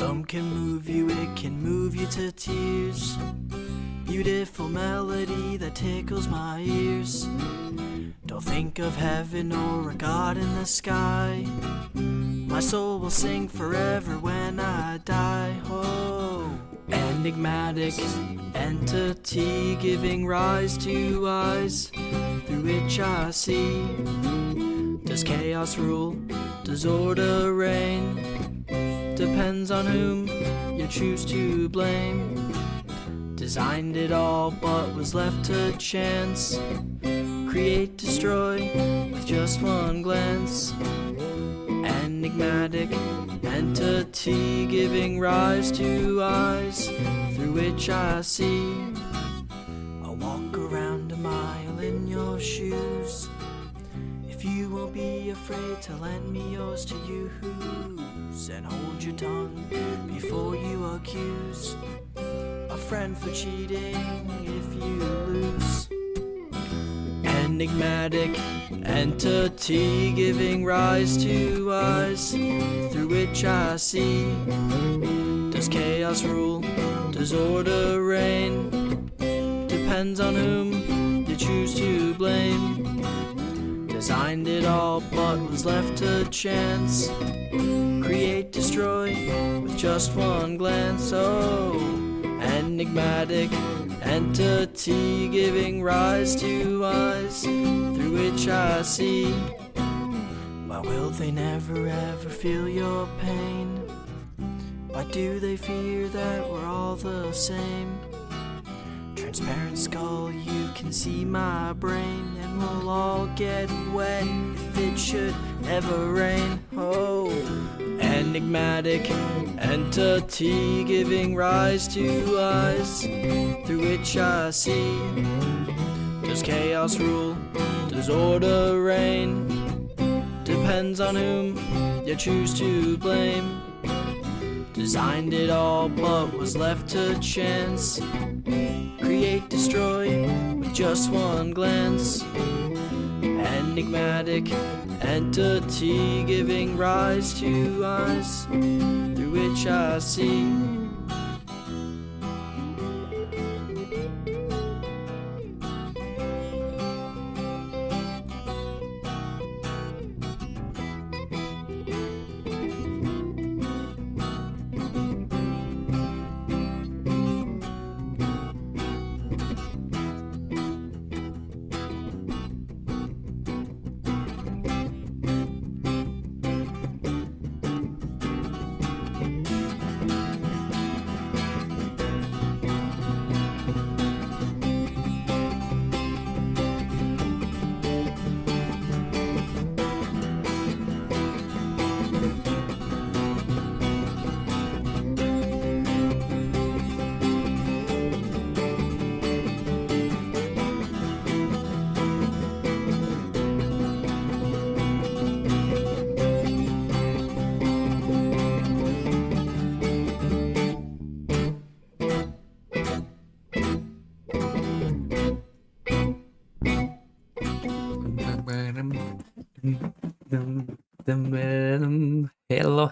Rhythm can move you, it can move you to tears. Beautiful melody that tickles my ears. Don't think of heaven or a God in the sky. My soul will sing forever when I die. Oh, enigmatic entity giving rise to eyes through which I see. Does chaos rule? Does order reign? Depends on whom you choose to blame. Designed it all but was left to chance. Create, destroy with just one glance. Enigmatic entity giving rise to eyes through which I see. I'll walk around a mile in your shoes. If you won't be afraid to lend me yours to use, and hold your tongue before you accuse a friend for cheating if you lose. Enigmatic entity giving rise to eyes through which I see. Does chaos rule? Does order reign? Depends on whom you choose to blame. Designed it all but was left to chance. Create, destroy with just one glance. Oh, enigmatic entity giving rise to eyes through which I see. Why will they never ever feel your pain? Why do they fear that we're all the same? Transparent skull, you can see my brain, and we'll all get wet if it should ever rain. Oh, enigmatic entity giving rise to eyes through which I see. Does chaos rule? Does order reign? Depends on whom you choose to blame. Designed it all but was left to chance. Create, destroy with just one glance. Enigmatic entity giving rise to eyes through which I see.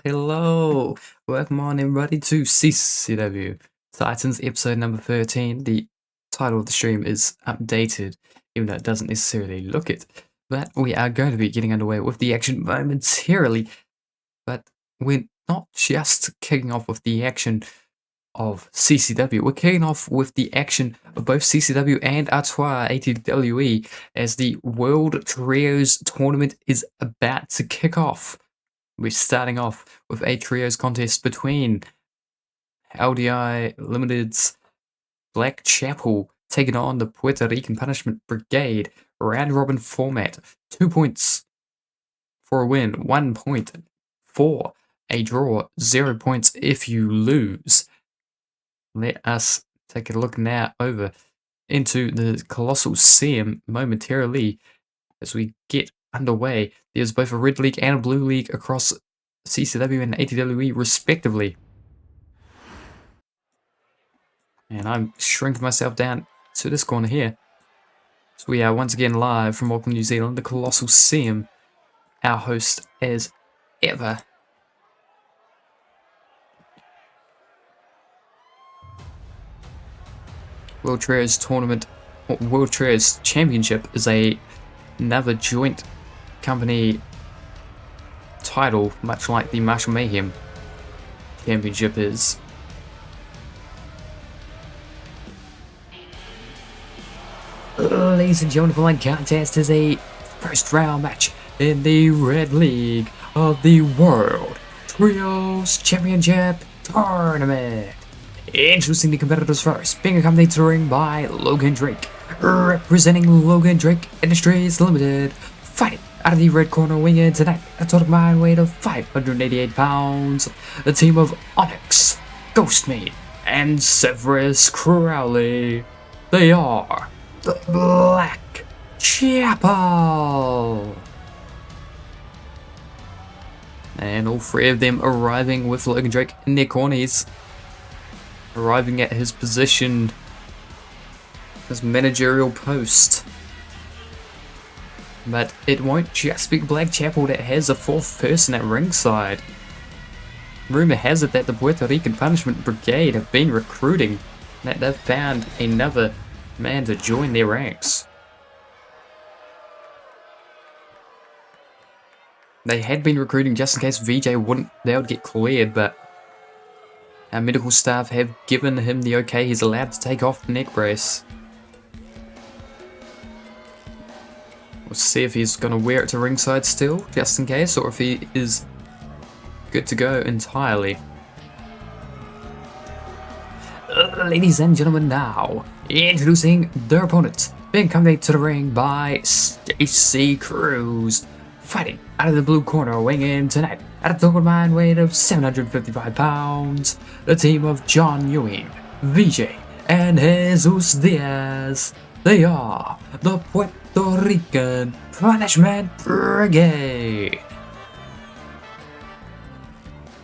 Hello. Welcome on everybody to CCW Titans episode number 13. The title of the stream is updated, even though it doesn't necessarily look it. But we are going to be getting underway with the action momentarily. But we're not just kicking off with the action of CCW. We're kicking off with the action of both CCW and Artois ATWE as the World Trios Tournament is about to kick off. We're starting off with a trios contest between LDI Limited's Black Chapel taking on the Puerto Rican Punishment Brigade. Round robin format. 2 points for a win, 1 point for a draw, 0 points if you lose. Let us take a look now over into the Colossal Sim momentarily as we get underway. There's both a red league and a blue league across CCW and ATWE respectively. And I'm shrinking myself down to this corner here. So we are once again live from Auckland, New Zealand, the Colossal Sim, our host as ever. World Trios Tournament, or World Trios Championship is another joint company title, much like the Martial Mayhem Championship is. Ladies and gentlemen, the following contest is a first round match in the Red League of the World Trios Championship Tournament. Introducing the competitors first, being accompanied to the ring by Logan Drake, representing Logan Drake Industries Limited, fighting out of the red corner winging tonight at a total combined weight of 588 pounds, the team of Onyx, Ghostmate, and Severus Crowley. They are the Black Chapel. And all three of them arriving with Logan Drake in their corners, arriving at his position, his managerial post. But it won't just be Black Chapel that has a fourth person at ringside. Rumour has it that the Puerto Rican Punishment Brigade have been recruiting, that they've found another man to join their ranks. They had been recruiting just in case VJ they would get cleared, but our medical staff have given him the okay. He's allowed to take off the neck brace. We'll see if he's going to wear it to ringside still, just in case, or if he is good to go entirely. Ladies and gentlemen, now introducing their opponents, being accompanied to the ring by Stacy Cruz, fighting out of the blue corner, weighing in tonight at a total combined weight of 755 pounds, the team of John Ewing, VJ, and Jesus Diaz. They are the Puerto Rican Punishment Brigade.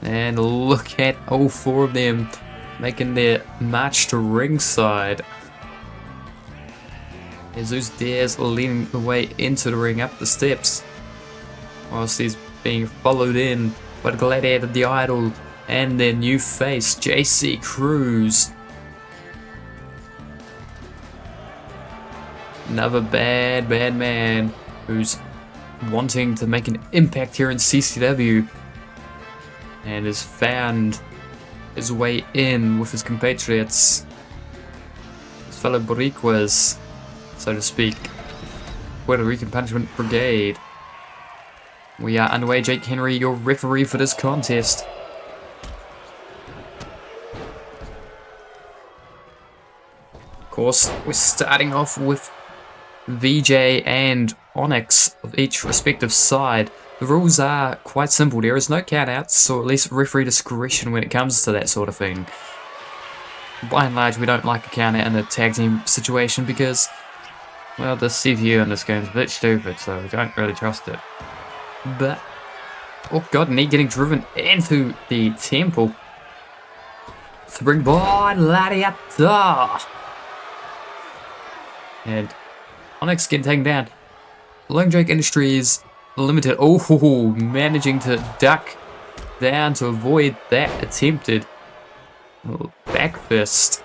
And look at all four of them making their march to ringside. Jesus Diaz leading the way into the ring up the steps, whilst he's being followed in by the Gladiator, the Idol, and their new face, JC Cruz. Another bad man who's wanting to make an impact here in CCW and has found his way in with his compatriots, his fellow Boricuas, so to speak, Puerto Rican Punishment Brigade. We are underway. Jake Henry, your referee for this contest. Of course, we're starting off with VJ and Onyx of each respective side. The rules are quite simple. There is no countouts, or at least referee discretion when it comes to that sort of thing. By and large, we don't like a countout in a tag team situation because, well, the CPU in this game is a bit stupid, so we don't really trust it. But, oh god, knee getting driven into the temple. Springboard Gladiator. And Onyx getting taken down. Logan Drake Industries Limited, oh, managing to duck down to avoid that attempted back fist.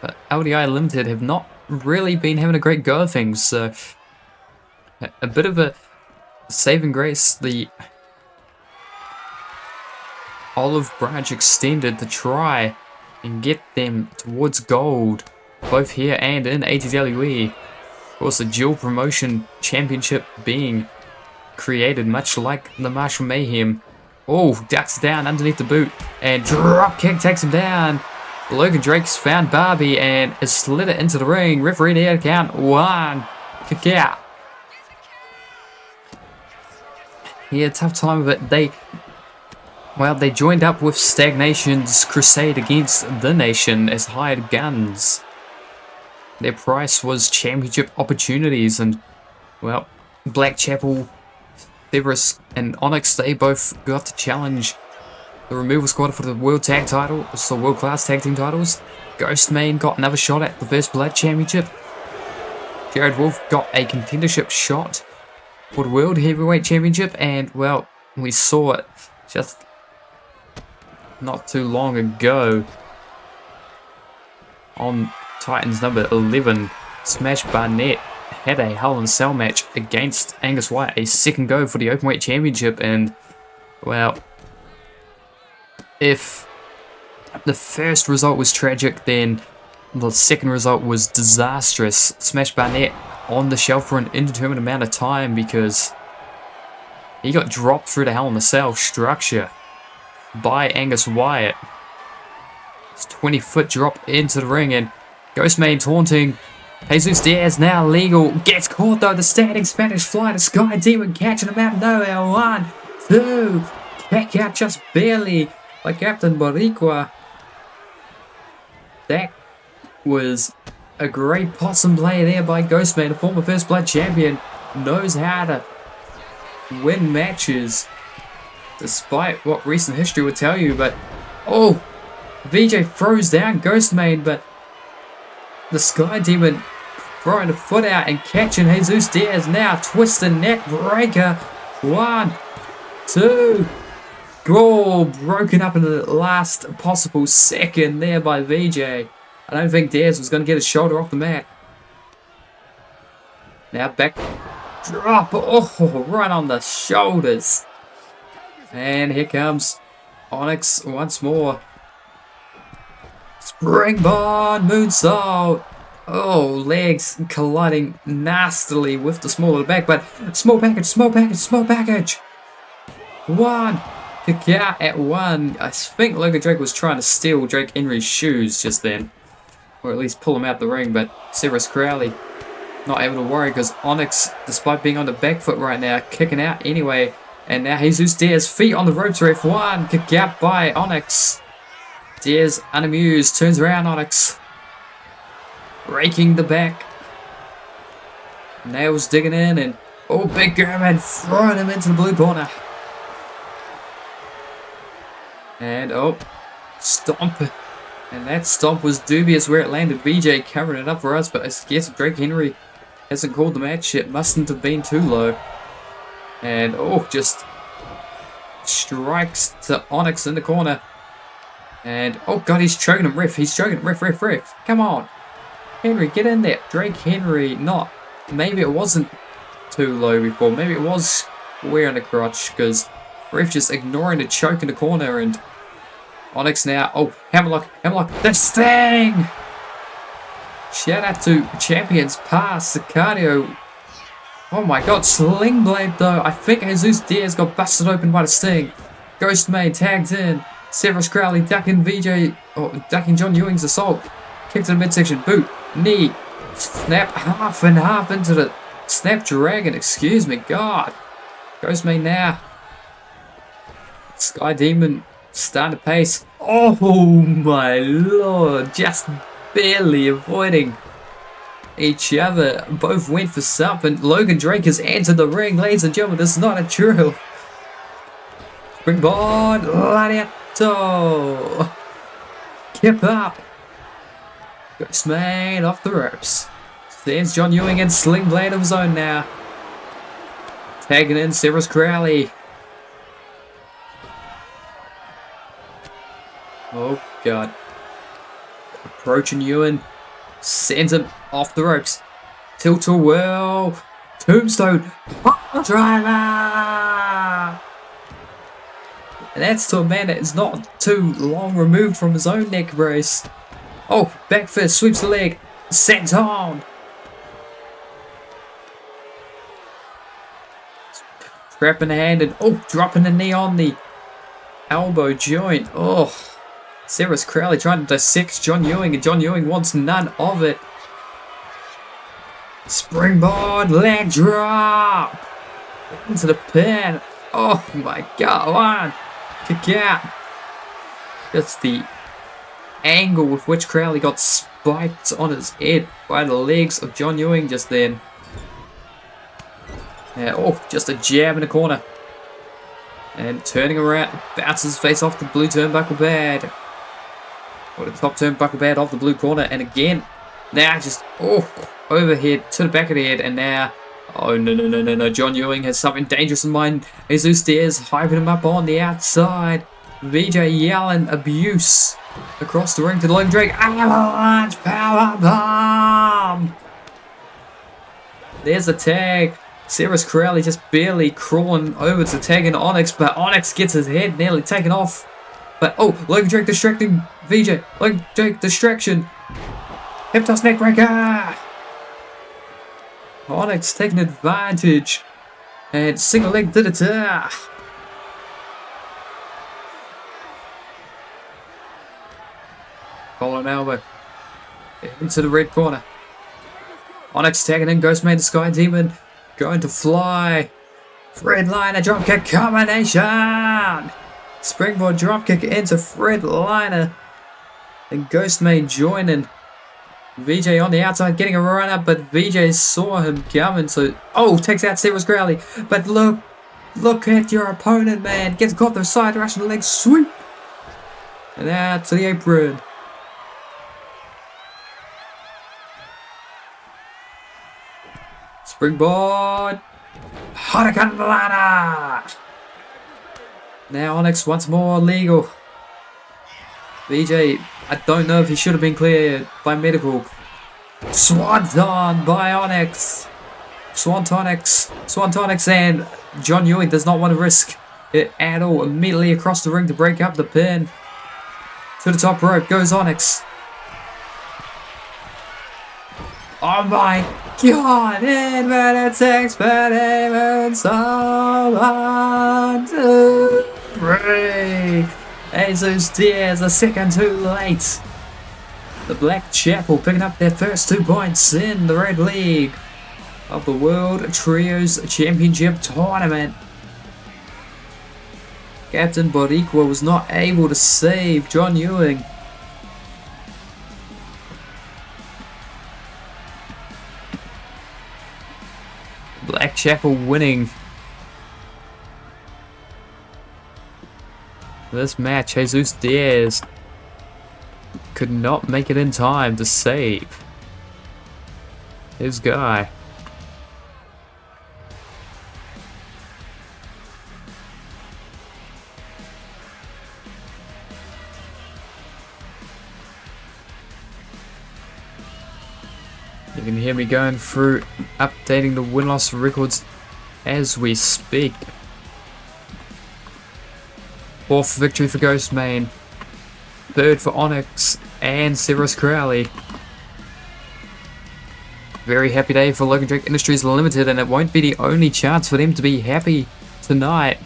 But LDI Limited have not really been having a great go of things, so a bit of a saving grace. The olive branch extended to try and get them towards gold, both here and in ATWE. Of course, a dual promotion championship being created, much like the Martial Mayhem. Oh, ducks down underneath the boot, and drop kick takes him down. Logan Drake's found Barbie and has slid it into the ring. Referee there to count one. Kick out. Yeah, tough time of it. They joined up with Stagnation's crusade against the Nation as hired guns. Their price was championship opportunities, and, well, Black Chapel, Severus, and Onyx, they both got to challenge the removal squad for the World Tag title, so World Class Tag Team titles. Ghostman got another shot at the First Blood Championship. Jared Wolf got a contendership shot for the World Heavyweight Championship, and, well, we saw it just not too long ago on Titans number 11, Smash Barnett, had a Hell in a Cell match against Angus Wyatt, a second go for the Openweight Championship, and, well, if the first result was tragic, then the second result was disastrous. Smash Barnett on the shelf for an indeterminate amount of time because he got dropped through the Hell in a Cell structure by Angus Wyatt. It's 20-foot drop into the ring, and Ghostman taunting Jesus Diaz, now legal, gets caught though. The standing Spanish fly to Sky Demon, catching him out of nowhere. 1, 2, kick out just barely by Captain Boricua. That was a great possum play there by Ghostman, a former First Blood champion. Knows how to win matches, despite what recent history would tell you. But, oh, VJ throws down Ghostman, but the Sky Demon throwing a foot out and catching Jesus Diaz, now twisting neck breaker. 1, 2, oh, broken up in the last possible second there by VJ. I don't think Diaz was going to get his shoulder off the mat. Now back drop, oh, right on the shoulders. And here comes Onyx once more. Springboard moonsault. Oh, legs colliding nastily with the small of the back, but small package, small package, small package. 1, kick out at 1. I think Logan Drake was trying to steal Drake Henry's shoes just then, or at least pull him out the ring, but Severus Crowley not able to worry because Onyx, despite being on the back foot right now, kicking out anyway. And now Jesus Diaz, feet on the ropes, ref. 1, kick out by Onyx. Diaz, unamused, turns around Onyx. Raking the back. Nails digging in, and oh, Big German throwing him into the blue corner. And oh, stomp. And that stomp was dubious where it landed. VJ covering it up for us, but I guess Drake Henry hasn't called the match. It mustn't have been too low. And oh, just strikes to Onyx in the corner. And oh god, he's choking him, ref. He's choking him, ref. Come on. Henry, get in there. Drake Henry, not. Maybe it wasn't too low before. Maybe it was square in the crotch because ref just ignoring the choke in the corner. And Onyx now. Oh, hammerlock. The Sting! Shout out to Champions Pass, Sicario. Oh my god, Sling Blade though. I think Jesus Diaz got busted open by the Sting. Ghostman tagged in. Severus Crowley ducking ducking John Ewing's assault. Kick to the midsection, boot, knee, snap half and half into the Snapdragon, excuse me, god. Ghostman now. Sky Demon starting to pace. Oh my lord, just barely avoiding each other. Both went for something. Logan Drake has entered the ring, ladies and gentlemen. This is not a drill. Springboard, Gladiato. Kip up. Ghostman off the ropes. Stands John Ewing in Sling Blade of his own now. Tagging in Severus Crowley. Oh god. Approaching Ewan. Sends him off the ropes. Tilt-a-whirl. Tombstone. Driver. And that's to a man that is not too long removed from his own neck brace. Oh, back fist, sweeps the leg. Sent on. Trap in the hand and oh, dropping the knee on the elbow joint. Oh, Severus Crowley trying to dissect John Ewing, and John Ewing wants none of it. Springboard leg drop into the pin. Oh my god! 1, kick out. That's the angle with which Crowley got spiked on his head by the legs of John Ewing just then. Yeah, oh, just a jab in the corner. And turning around, bounces face off the blue turnbuckle pad. Or the top turnbuckle pad off the blue corner. And again, now just, oh, overhead to the back of the head. And now, oh, no. John Ewing has something dangerous in mind. Jesus Diaz hyping him up on the outside. VJ yelling abuse across the ring to the Logan Drake. Avalanche power bomb. There's the tag. Cyrus Crowley just barely crawling over to tag in Onyx, but Onyx gets his head nearly taken off. But oh, Logan Drake distracting VJ. Logan Drake distraction. Hip toss neckbreaker. Onyx taking advantage. And single leg did it. Collar elbow. Into the red corner. Onyx tagging in Ghostman the Sky Demon. Going to fly. Fredliner dropkick combination. Springboard dropkick into Fredliner. And Ghostman joining. VJ on the outside getting a run up, but VJ saw him coming, so takes out Cyrus Crowley. But look at your opponent, man. Gets caught the side Russian leg sweep. And out to the apron. Springboard. Hurricane Lana. Now Onyx once more legal. VJ, I don't know if he should have been cleared by medical. Swanton by Onyx. Swantonics, and John Ewing does not want to risk it at all. Immediately across the ring to break up the pin. To the top rope goes Onyx. Oh my god! Inverted six, but even someone to break. Jesus Diaz, a second too late. The Black Chapel picking up their first 2 points in the Red League of the World Trios Championship Tournament. Captain Boricua was not able to save John Ewing. Black Chapel winning this match. Jesus Diaz could not make it in time to save his guy. You can hear me going through updating the win-loss records as we speak. 4th victory for Ghostman. 3rd for Onyx and Cyrus Crowley. Very happy day for Logan Drake Industries Limited, and it won't be the only chance for them to be happy tonight,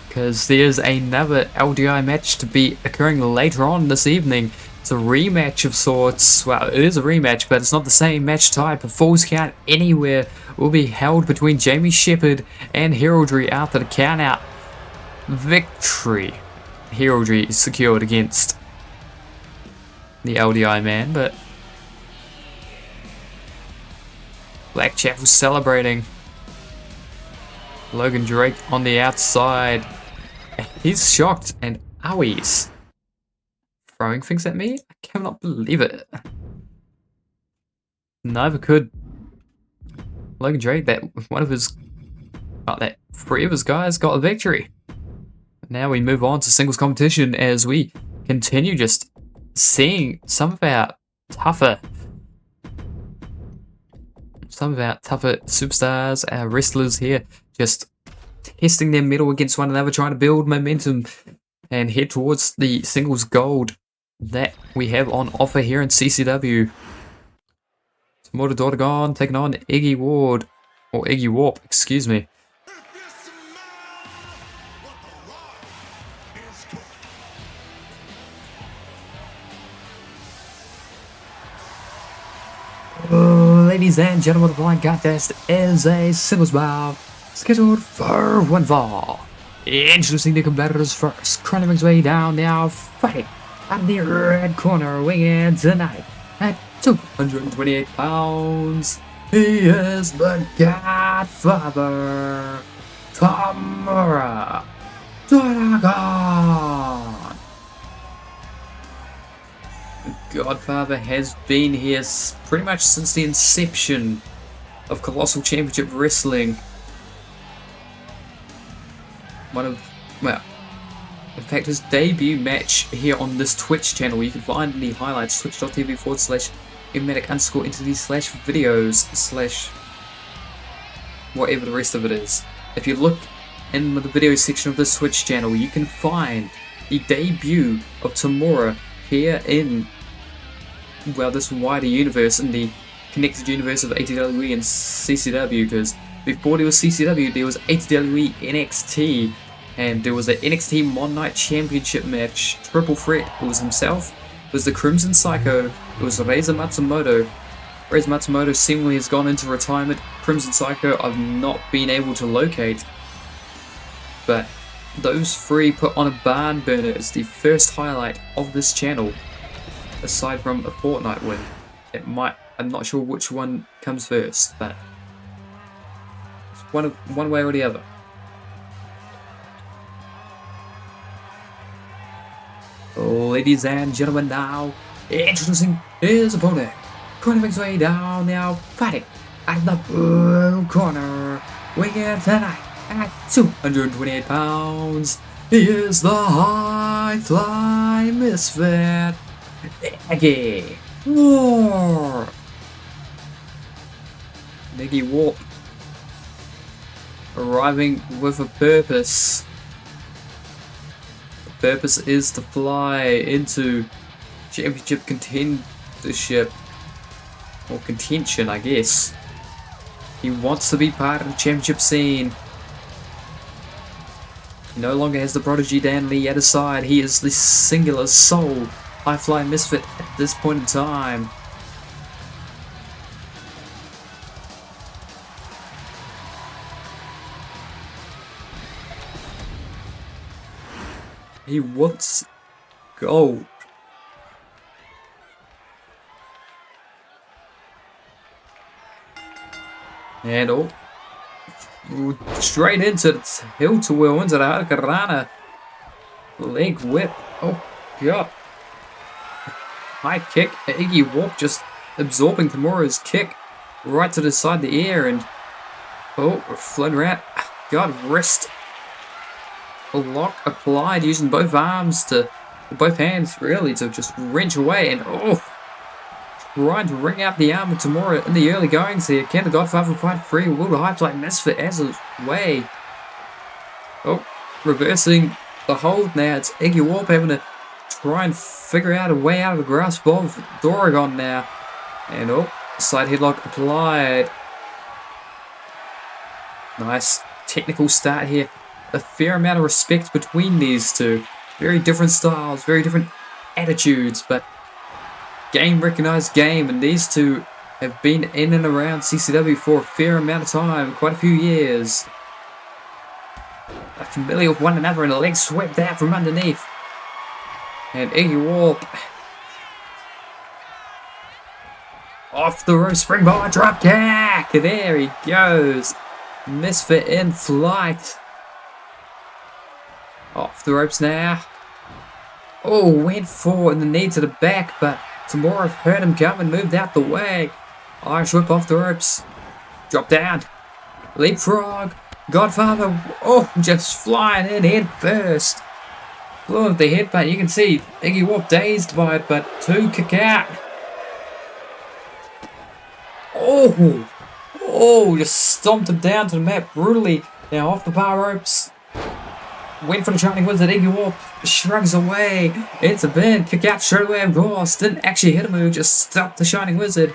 because there's another LDI match to be occurring later on this evening. It's a rematch of sorts. Well, it is a rematch, but it's not the same match type. A Falls Count Anywhere will be held between Jamie Shepherd and Heraldry after the count-out victory. Heraldry is secured against the LDI man, but Black Chapel celebrating. Logan Drake on the outside. He's shocked, and owies. Throwing things at me? I cannot believe it. Neither could Logan Drake. That three of his guys got a victory. Now we move on to singles competition as we continue just seeing some of our tougher superstars, our wrestlers here, just testing their mettle against one another, trying to build momentum and head towards the singles gold that we have on offer here in CCW. Mortar Dortagon taking on Iggy Ward, or Iggy Warp, excuse me. Ladies and gentlemen, the blind contest is a singles bout scheduled for one fall. Introducing the competitors first, crowning his way down now, fighting out the red corner, weighing tonight at 228 pounds. He is the Godfather, Tamura Dragon. Godfather has been here pretty much since the inception of Colossal Championship Wrestling. In fact, his debut match here on this Twitch channel, you can find in the highlights, twitch.tv/mmatic_entities/videos/ whatever the rest of it is. If you look in the video section of this Twitch channel, you can find the debut of Tamura here in, well, this wider universe, in the connected universe of ATWE and CCW, because before there was CCW, there was ATWE NXT, and there was an NXT One Night Championship match, triple threat. It was himself, it was the Crimson Psycho, it was Reza Matsumoto. Reza Matsumoto seemingly has gone into retirement. Crimson Psycho I've not been able to locate, but those three put on a barn burner as the first highlight of this channel, aside from a Fortnite win. I'm not sure which one comes first, but it's one way or the other. Ladies and gentlemen, now introducing his opponent. Corner makes way down now, fighting at the blue corner. Weighing tonight at 228 pounds. He is the high fly misfit, Iggy Warp. Iggy Warp arriving with a purpose. The purpose is to fly into championship contendership, or contention, I guess. He wants to be part of the championship scene. He no longer has the prodigy Dan Lee at his side. He is the singular sole high-flying misfit at this point in time. He wants gold. And straight into the tilt-a-whirl, into the Hurricanrana. Leg whip. Oh, God. High kick. Iggy Warp just absorbing Tamura's kick right to the side of the air. And, oh, floating around. God, wrist lock applied, using both arms both hands really, to just wrench away. And, oh, trying to ring out the arm of Tamura in the early goings here. Can the Godfather fight free? Will the high flight misfit as his way? Oh, reversing the hold now. It's Iggy Warp having to try and figure out a way out of the grasp of Doragon now. And oh, side headlock applied. Nice technical start here. A fair amount of respect between these two. Very different styles, very different attitudes, but game recognized game, and these two have been in and around CCW for a fair amount of time, quite a few years. Are familiar with one another, and a leg swept out from underneath. And Iggy Warp off the rope, springboard drop kick. There he goes. Misfit in flight. Off the ropes now. Oh, went for the knee to the back, but Tamura heard him come and moved out the way. Irish whip off the ropes. Drop down. Leapfrog. Godfather. Oh, just flying in head first. Blew up the headbutt. You can see Iggy Warp dazed by it, but two kick out. Oh. Oh, just stomped him down to the mat brutally. Now off the bar ropes. Went for the Shining Wizard. Iggy Warp shrugs away. It's a bin. Kick out straight away, of course. Didn't actually hit a move, just stopped the Shining Wizard.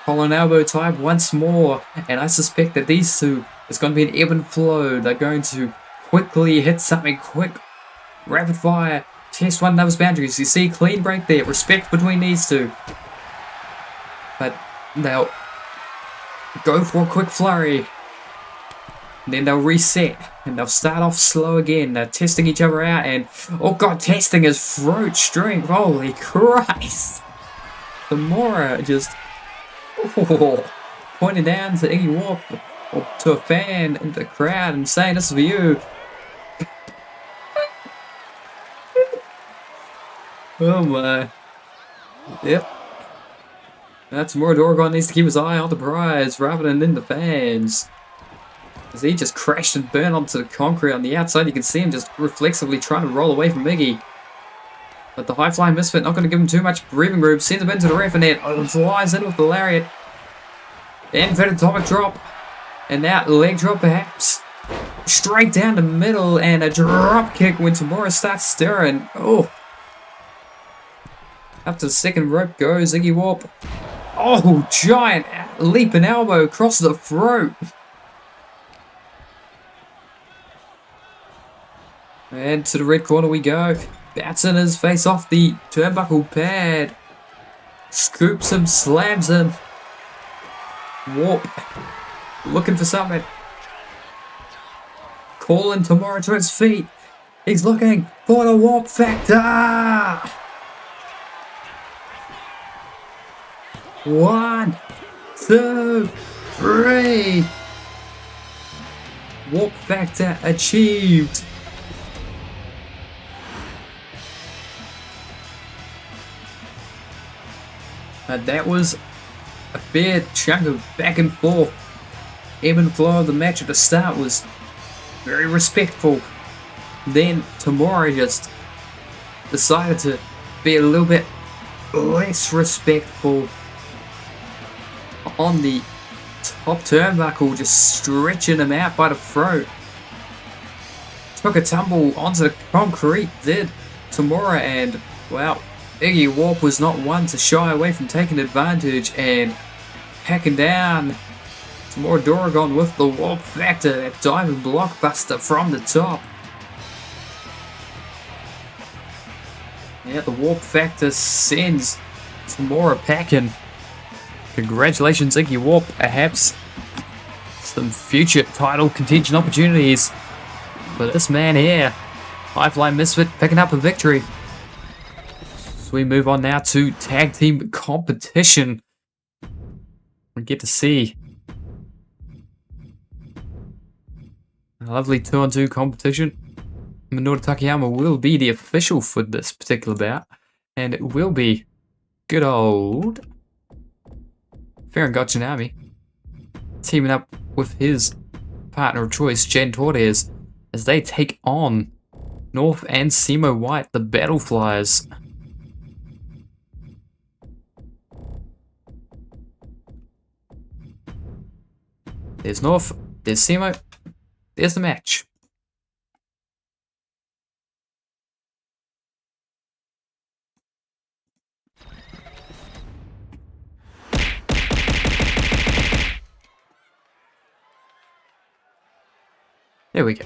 Collar and elbow type once more. And I suspect that these two, it's going to be an ebb and flow. They're going to quickly hit something quick. Rapid fire. Test one another's boundaries. You see, clean break there. Respect between these two. But they'll go for a quick flurry. Then they'll reset, and they'll start off slow again. They're testing each other out, and oh god, testing his throat strength. Holy Christ! Tamura just pointing down to Iggy Warp, or to a fan in the crowd, and saying, "This is for you." Oh my! Yep. That's more. Doragon needs to keep his eye on the prize rather than in the fans. As he just crashed and burned onto the concrete on the outside, you can see him just reflexively trying to roll away from Iggy. But the high-flying misfit not going to give him too much breathing room. Sends him into the ref and then flies in with the lariat. Inverted atomic drop. And now leg drop perhaps. Straight down the middle and a drop kick when Tamura starts stirring. Oh. Up to the second rope goes Iggy Warp. Oh, giant leap and elbow across the throat. And to the red corner we go. Bouncing his face off the turnbuckle pad. Scoops him, slams him. Warp. Looking for something. Calling Tamura to his feet. He's looking for the warp factor. 1, 2, 3. Warp factor achieved. That was a fair chunk of back and forth. Ebb and flow of the match at the start was very respectful. Then Tamura just decided to be a little bit less respectful on the top turnbuckle, just stretching him out by the throat. Took a tumble onto the concrete, did Tamura, and wow, Iggy Warp was not one to shy away from taking advantage and hacking down Tamura Doragon with the warp factor, that diving blockbuster from the top. Yeah, the warp factor sends Tamura packing. Congratulations, Iggy Warp. Perhaps some future title contention opportunities for this man here. High-flying misfit picking up a victory. So we move on now to tag team competition. We get to see a lovely 2-on-2 competition. Minoru Takayama will be the official for this particular bout, and it will be good old Farron Gotchinami teaming up with his partner of choice, Jen Torres, as they take on North and Simo White, the Battle Flyers. There's North, there's Simo, there's the match. There we go.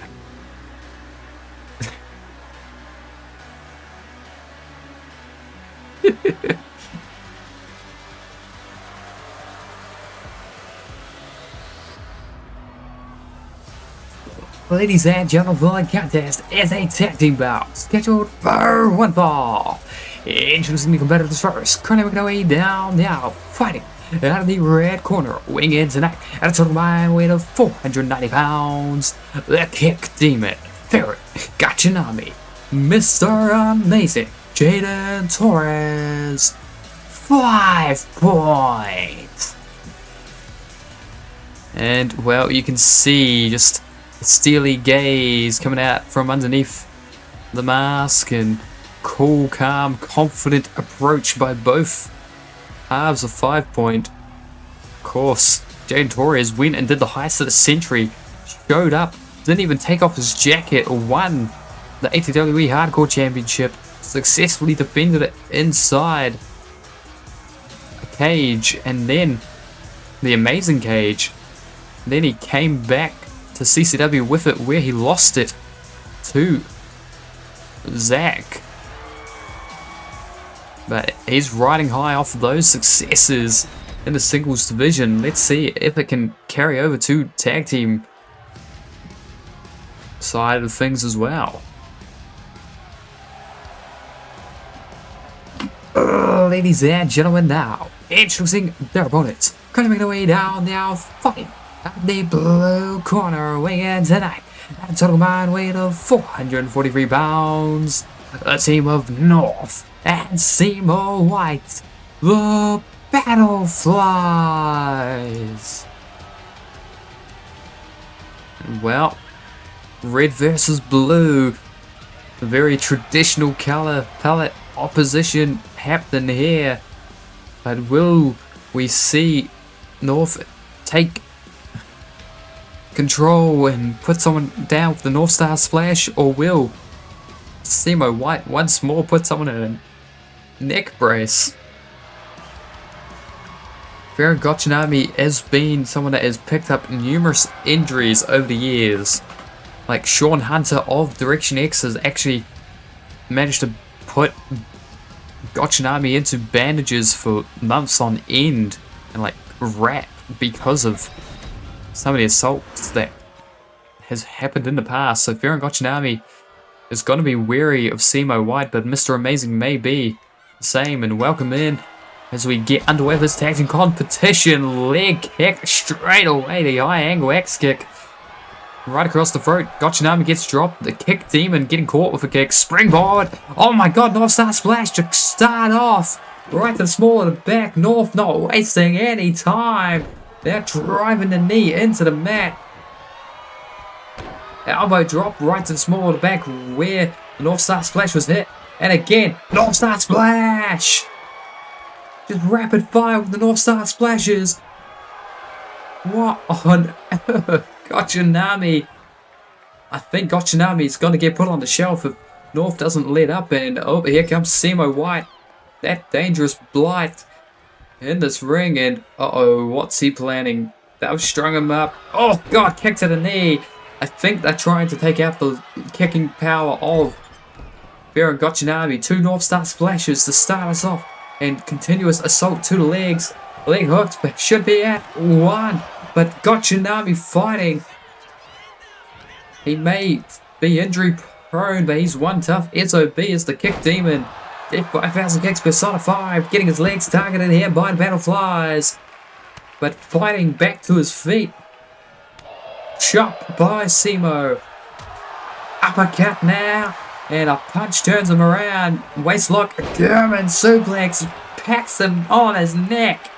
Ladies and gentlemen, the contest is a tag team bout scheduled for one fall. Introducing the competitors first, currently making our way down now, fighting out of the red corner, weighing in tonight at a total combined weight of 490 pounds, the Kick Demon, Farron Gotchinami, Mr. Amazing, Jaden Torres, 5 points. And, well, you can see just the steely gaze coming out from underneath the mask and cool, calm, confident approach by both halves of 5 Point. Of course, Jaden Torres went and did the heist of the century, showed up, didn't even take off his jacket, won the ATWE Hardcore Championship, successfully defended it inside a cage, and then the amazing cage. And then he came back to CCW with it, where he lost it to Zach. But he's riding high off of those successes in the singles division. Let's see if it can carry over to tag team side of things as well. Ladies and gentlemen, now introducing their opponents. Currently making their way down now, fighting at the blue corner, weighing in tonight at a total combined weight of 443 pounds. A team of North and Simo White, the Battle Flies. Well, red versus blue. A very traditional color palette opposition happening here. But will we see North take control and put someone down with the North Star Splash, or will Simo White once more put someone in a neck brace? Baron Gotchinami has been someone that has picked up numerous injuries over the years. Like Sean Hunter of Direction X has actually managed to put Gotchinami into bandages for months on end and like rap because of some of the assaults that has happened in the past. So Baron Gotchinami is going to be wary of Simo White, but Mr. Amazing may be the same. And welcome in as we get underway with this tag team competition. Leg kick straight away, the high angle X kick right across the throat. Gotchinami gets dropped. The kick demon getting caught with a kick. Springboard. Oh my god, North Star Splash to start off. Right to the small of the back. North not wasting any time. They're driving the knee into the mat. Elbow drop right to the small of the back where the North Star Splash was hit. And again, North Star Splash. Just rapid fire with the North Star Splashes. What on earth? Gotchinami. I think Gotchinami is going to get put on the shelf if North doesn't let up. And oh, here comes Simo White. That dangerous blight in this ring. And uh-oh, what's he planning? They've strung him up. Oh, God, kick to the knee. I think they're trying to take out the kicking power of Baron Gotchinami. 2 North Star Splashes to start us off. And continuous assault to the legs. Leg hooked, but should be at 1. But Gotchinami fighting. He may be injury prone, but he's one tough SOB as the kick demon. Death 5,000 kicks personified. Getting his legs targeted here by the Battleflies. But fighting back to his feet. Chop by Simo. Uppercut now. And a punch turns him around. Waistlock, German suplex, packs him on his neck.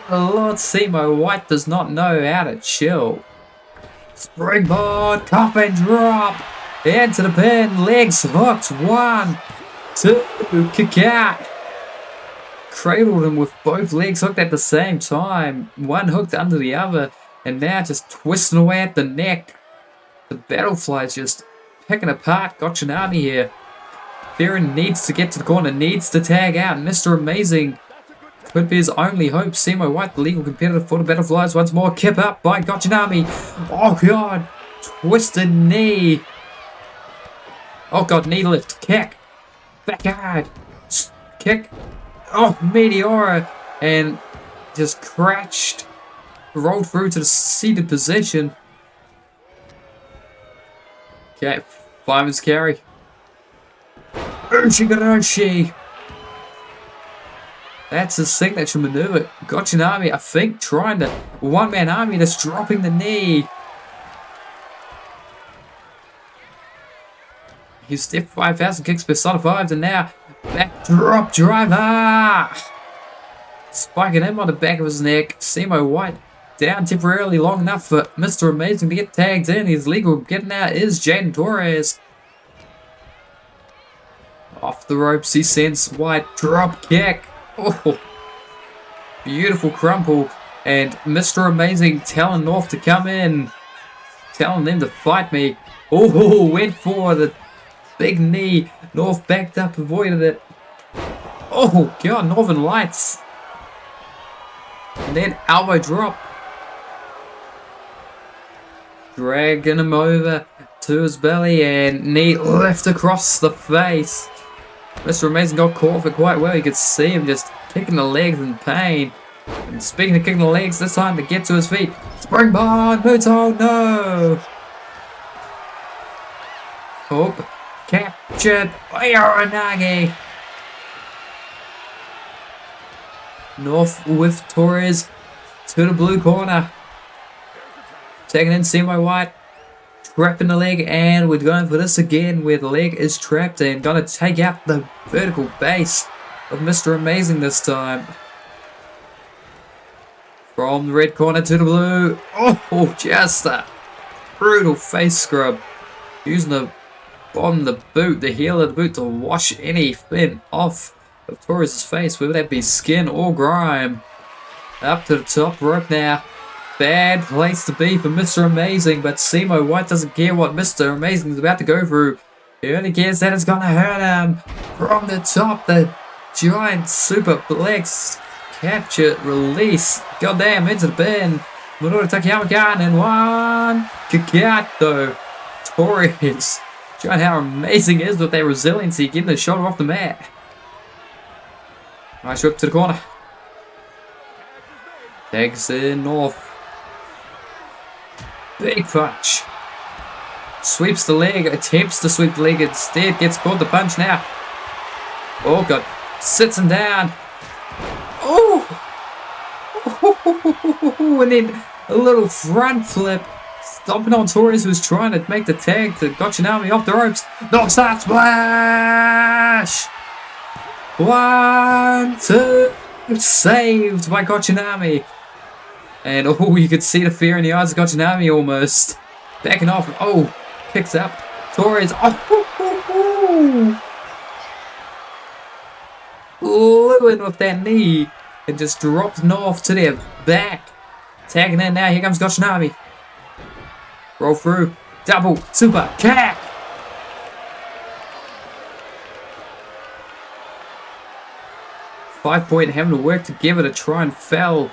Lord Simo White does not know how to chill. Springboard, cup and drop. Into the pin, legs hooked. 1, 2, kick out. Cradled him with both legs hooked at the same time. One hooked under the other. And now just twisting away at the neck. The Battlefly's just picking apart Gotchinami here. Baron needs to get to the corner, needs to tag out. Mr. Amazing could be his only hope. Simo White, the legal competitor for the Battleflies, once more. Kip up by Gotchinami. Oh god, twisted knee. Oh god, knee lift, kick. Backhand, kick. Oh, Meteora. And just crashed, rolled through to the seated position. Okay, fireman's carry. Uchigaroshi. That's his signature maneuver. Gotchinami, I think, trying to one-man army that's dropping the knee. He's step 5,000 kicks personified, and now back drop driver. Spiking him on the back of his neck. Simo White down temporarily long enough for Mr. Amazing to get tagged in. His legal getting out is Jaden Torres. Off the ropes, he sends White. Drop kick. Oh, beautiful crumple. And Mr. Amazing telling North to come in. Telling them to fight me. Oh, went for the big knee. North backed up, avoided it. Oh, God, Northern Lights. And then elbow drop. Dragging him over to his belly and knee lift across the face. Mr. Amazing got caught for quite well. You could see him just kicking the legs in pain. And speaking of kicking the legs, this time to get to his feet. Springboard, Muto, no! Oh, captured. Oyoranagi. North with Torres to the blue corner. Taking in Simo White. Trapping the leg, and we're going for this again where the leg is trapped and gonna take out the vertical base of Mr. Amazing this time. From the red corner to the blue. Oh, just a brutal face scrub. Using the bottom of the boot, the heel of the boot to wash anything off of Torres' face, whether that be skin or grime. Up to the top rope now. Bad place to be for Mr. Amazing, but Simo White doesn't care what Mr. Amazing is about to go through. He only cares that it's gonna hurt him. From the top, the giant superplex. Capture, release. Goddamn, into the pin. Minoru Takayama can, and one kick out though. Torres. Showing how amazing it is with their resiliency, getting the shoulder off the mat. Nice whip to the corner. Tags in North. Big punch. Sweeps the leg, attempts to sweep the leg, instead gets caught the punch now. Oh god, sits him down. Oh! And then a little front flip. Stomping on Torres, who's trying to make the tag to Gotchinami off the ropes. Knock start splash! 1, 2, saved by Gotchinami. And oh, you could see the fear in the eyes of Gotchinami almost. Backing off. Oh, picks up. Torres. Oh, Lewin with that knee. And just drops North to their back. Tagging in now. Here comes Gotchinami. Roll through. Double super kick. Five-point having to work together to try and fell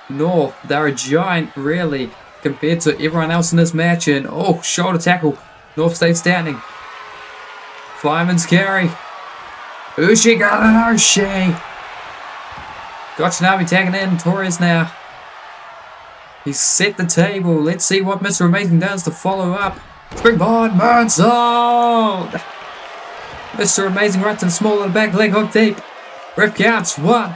North. They're a giant, really, compared to everyone else in this match. And oh, shoulder tackle. North stays standing. Fireman's carry. Ushi got an Ushi. Gotchinami tagging in. Torres now. He's set the table. Let's see what Mr. Amazing does to follow up. Springboard moonsault. Mr. Amazing right to the small of the back leg hook deep. Ref counts 1.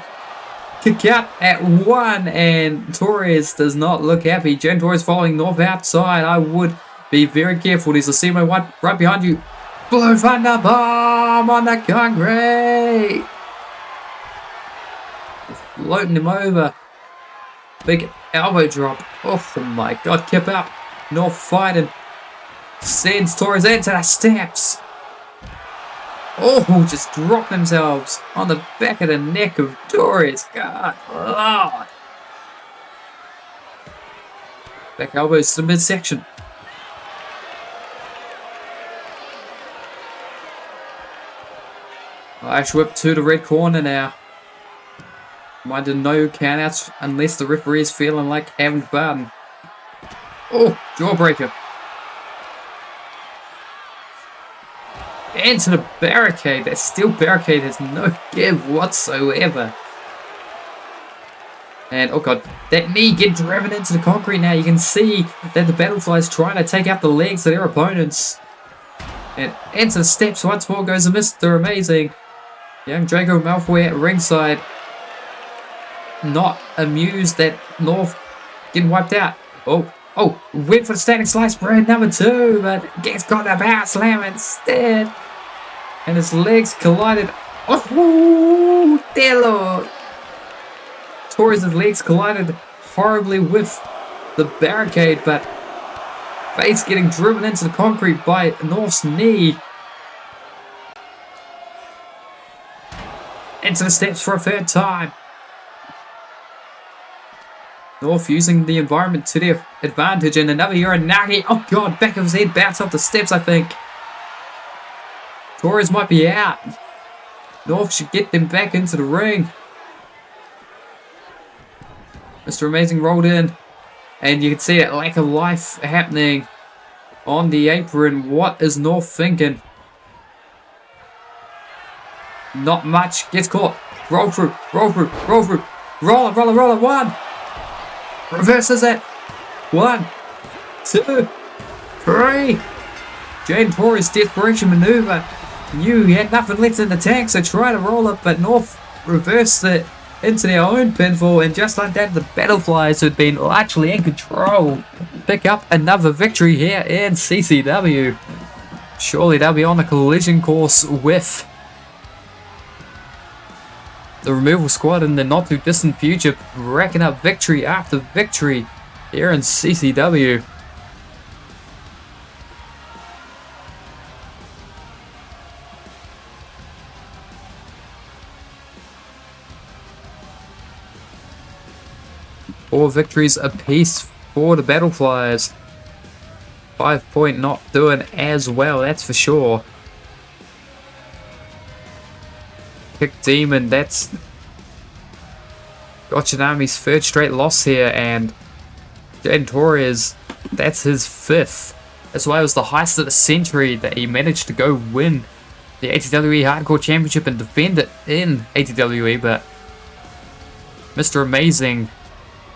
Kick out at 1. And Torres does not look happy. Jen Torres following North outside. I would be very careful. There's a Simo White right behind you. Blue Thunder Bomb on the concrete. Floating him over. Big elbow drop. Oh my god, keep up. North fighting. Sends Torres into the steps. Oh, just drop themselves on the back of the neck of Torres. God, Lord. Back elbows to the midsection. Irish whip to the red corner now. Minded no countouts unless the referee is feeling like having fun. Oh, jawbreaker. Into the barricade. That steel barricade has no give whatsoever. And oh god, that knee getting driven into the concrete now. You can see that the Battlefly is trying to take out the legs of their opponents. And into the steps once more goes Mr. Amazing. Young Draco Malfoy at ringside. Not amused that North getting wiped out. Oh, went for the standing slice spread number 2, but gets got the power slam instead. And his legs collided. Oh, dear lord. Torres' legs collided horribly with the barricade, but face getting driven into the concrete by North's knee. Into the steps for a third time. North using the environment to their advantage, and another Uranagi. Oh god, back of his head bounced off the steps, I think. Torres might be out. North should get them back into the ring. Mr. Amazing rolled in, and you can see that lack of life happening on the apron. What is North thinking? Not much. Gets caught. Roll through. Roller. 1. Reverses it. 1, 2, 3. Jane Torres' desperation maneuver. Knew he had nothing left in the tank, so tried to roll it, but North reversed it into their own pinfall, and just like that, the Battleflies, who'd been largely in control, pick up another victory here in CCW. Surely they'll be on a collision course with the removal squad in the not too distant future, racking up victory after victory here in CCW. 4 victories apiece for the Battleflies. 5 Point not doing as well, that's for sure. Kick Demon, that's Gotchinami's 3rd straight loss here, and Jaden Torres, that's his 5th. That's why it was the heist of the century that he managed to go win the ATWE Hardcore Championship and defend it in ATWE, but Mr. Amazing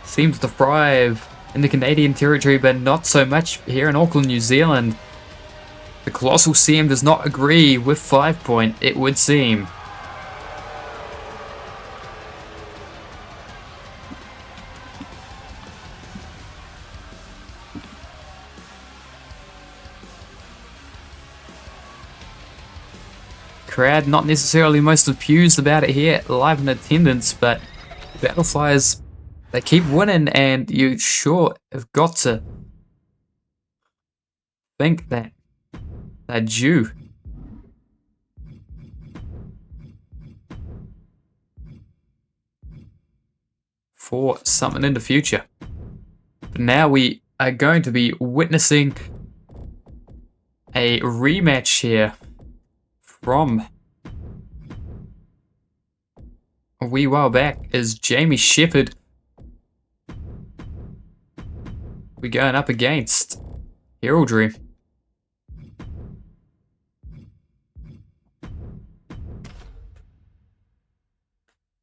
seems to thrive in the Canadian territory, but not so much here in Auckland, New Zealand. The Colossal CM does not agree with 5 Point, it would seem. Crowd not necessarily most enthused about it here live in attendance, but Battleflies, they keep winning, and you sure have got to think that they're due. For something in the future. But now we are going to be witnessing a rematch here from a wee while back as Jamie Shepherd we're going up against Heraldry.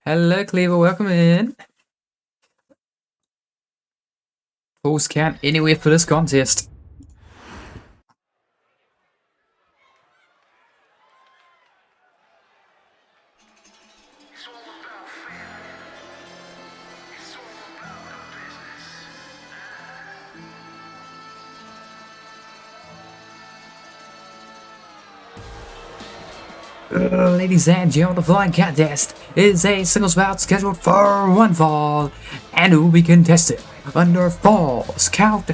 Hello Cleaver, welcome in. Falls count anywhere for this contest. Ladies and gentlemen, the flying contest is a singles bout scheduled for 1 fall, and it will be contested under falls count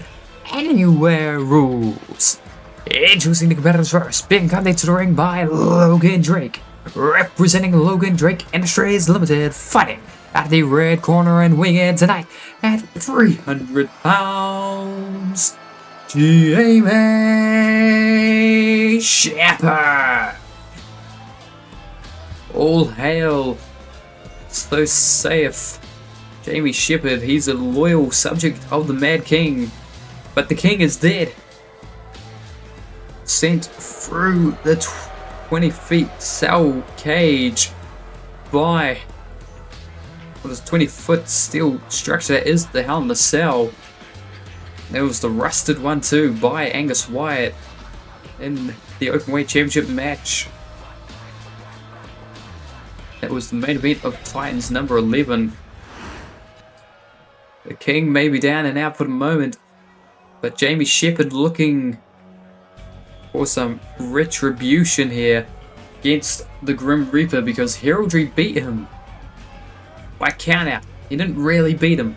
anywhere rules. Introducing the competitors first, being conducted to the ring by Logan Drake, representing Logan Drake Industries Limited, fighting at the red corner and winged tonight at 300 pounds, Jamie Shepherd. All hail, so safe. Jamie Shepherd, he's a loyal subject of the Mad King, but the King is dead. Sent through the 20 feet cell cage by what is 20-foot steel structure that is the Hell in the Cell. There was the rusted one too by Angus Wyatt in the Openweight Championship match. That was the main event of Titans number 11. The King may be down and out for the moment, but Jamie Shepherd looking for some retribution here against the Grim Reaper, because Heraldry beat him by countout. He didn't really beat him.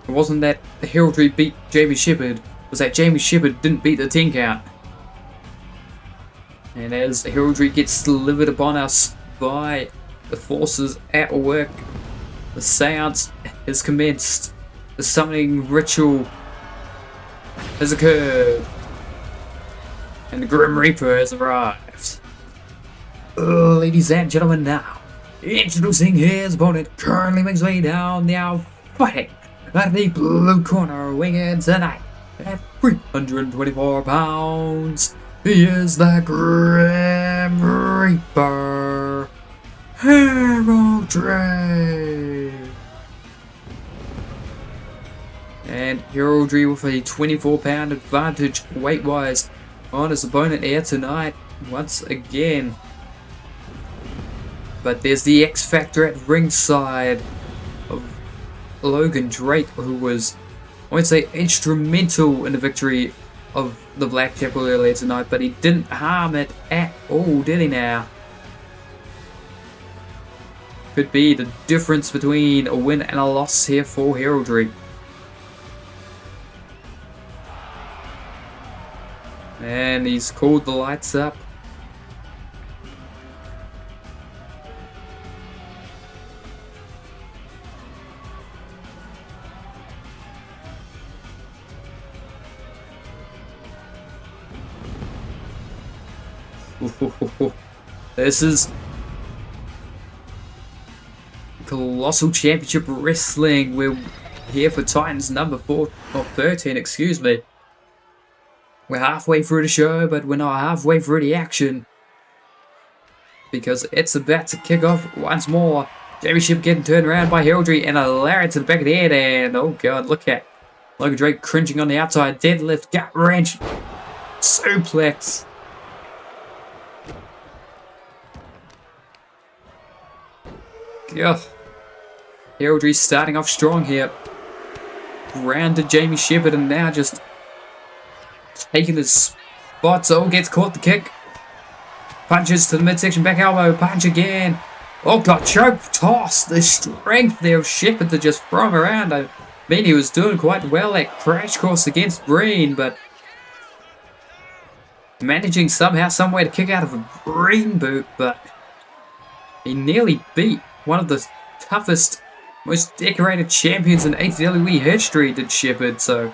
It wasn't that Heraldry beat Jamie Shepherd, it was that Jamie Shepherd didn't beat the 10 count. And as Heraldry gets delivered upon us by the forces at work, the seance has commenced. The summoning ritual has occurred. And the Grim Reaper has arrived. Ladies and gentlemen, now, introducing his opponent, currently makes way down, now fighting at the blue corner, winged tonight at 324 pounds. He is the Grim Reaper, Heraldry. And Heraldry with a 24-pound advantage weight-wise on his opponent here tonight, once again. But there's the X Factor at ringside of Logan Drake, who was, I won't say instrumental in the victory of the Black Chapel earlier tonight, but he didn't harm it at all, did he now? Could be the difference between a win and a loss here for Heraldry. And he's called the lights up. This is Colossal Championship Wrestling. We're here for Titans number 13, excuse me. We're halfway through the show, but we're not halfway through the action, because it's about to kick off once more. Jamie Ship getting turned around by Heraldry and a lariat to the back of the head, and oh god, look at Logan Drake cringing on the outside. Deadlift, gut wrench, suplex. Ugh. Heraldry's starting off strong here. Rounded Jamie Shepherd and now just taking his spots. Oh, gets caught the kick. Punches to the midsection, back elbow, punch again. Oh god, choke toss. The strength there of Shepherd to just throw him around. I mean, he was doing quite well at Crash Course against Breen, but managing somehow, some way to kick out of a Breen boot, but he nearly beat one of the toughest, most decorated champions in AWE history, did Shepherd, so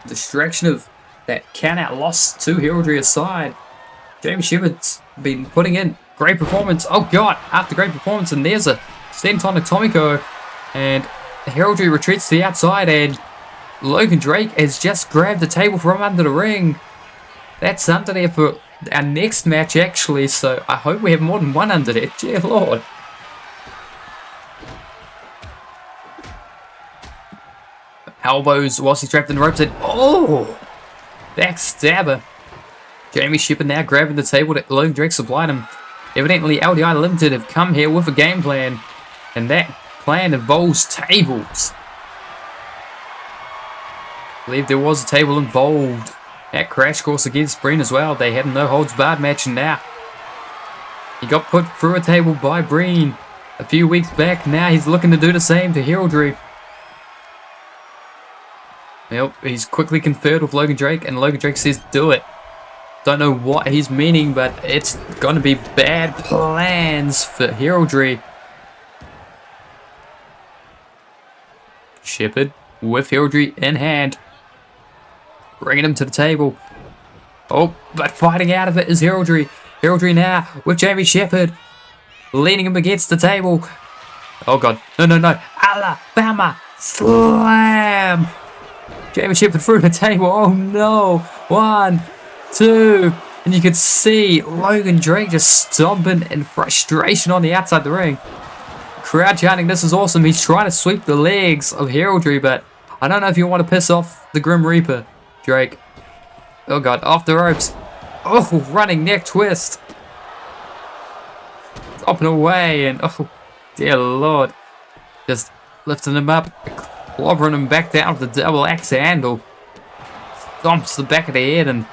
distraction of that count-out loss to Heraldry aside, Jamie Shepherd's been putting in great performance. Oh god, after great performance, and there's a senton Atomico, and Heraldry retreats to the outside, and Logan Drake has just grabbed the table from under the ring. That's under there for our next match, actually, so I hope we have more than one under there. Dear Lord. Elbows whilst he's trapped in the ropes, and oh! Backstabber. Jamie Shepherd now grabbing the table that Logan Drake supplied him. Evidently, LDI Limited have come here with a game plan, and that plan involves tables. I believe there was a table involved at Crash Course against Breen as well. They had a no-holds-barred match, and now he got put through a table by Breen a few weeks back. Now he's looking to do the same to Heraldry. Well, he's quickly conferred with Logan Drake, and Logan Drake says, do it. Don't know what he's meaning, but it's going to be bad plans for Heraldry. Shepherd with Heraldry in hand, bringing him to the table. Oh, but fighting out of it is Heraldry. Heraldry now with Jamie Shepherd, leaning him against the table. Oh god, no. Alabama slam. Jamie Shepherd through the table. Oh no. 1, 2. And you can see Logan Drake just stomping in frustration on the outside the ring. Crowd chanting, this is awesome. He's trying to sweep the legs of Heraldry, but I don't know if you want to piss off the Grim Reaper, Drake. Oh god, off the ropes. Oh, running neck twist. Dropping away, and oh, dear lord. Just lifting him up, clobbering him back down with the double axe handle. Stomps the back of the head, and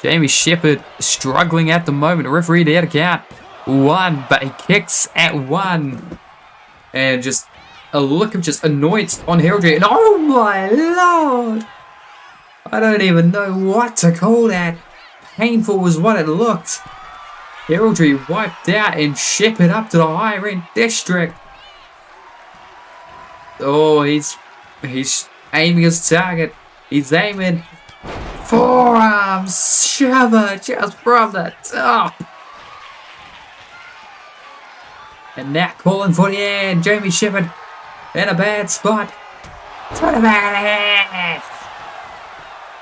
Jamie Shepherd struggling at the moment. The referee there to count 1, but he kicks at 1. And just a look of just annoyance on Heraldry. And oh my lord! I don't even know what to call that. Painful was what it looked. Heraldry wiped out and Shepherd up to the higher end district. Oh, he's aiming his target. He's aiming. Forearm shover just from the top. And now calling for the end. Jamie Shepherd in a bad spot. To the back of the head.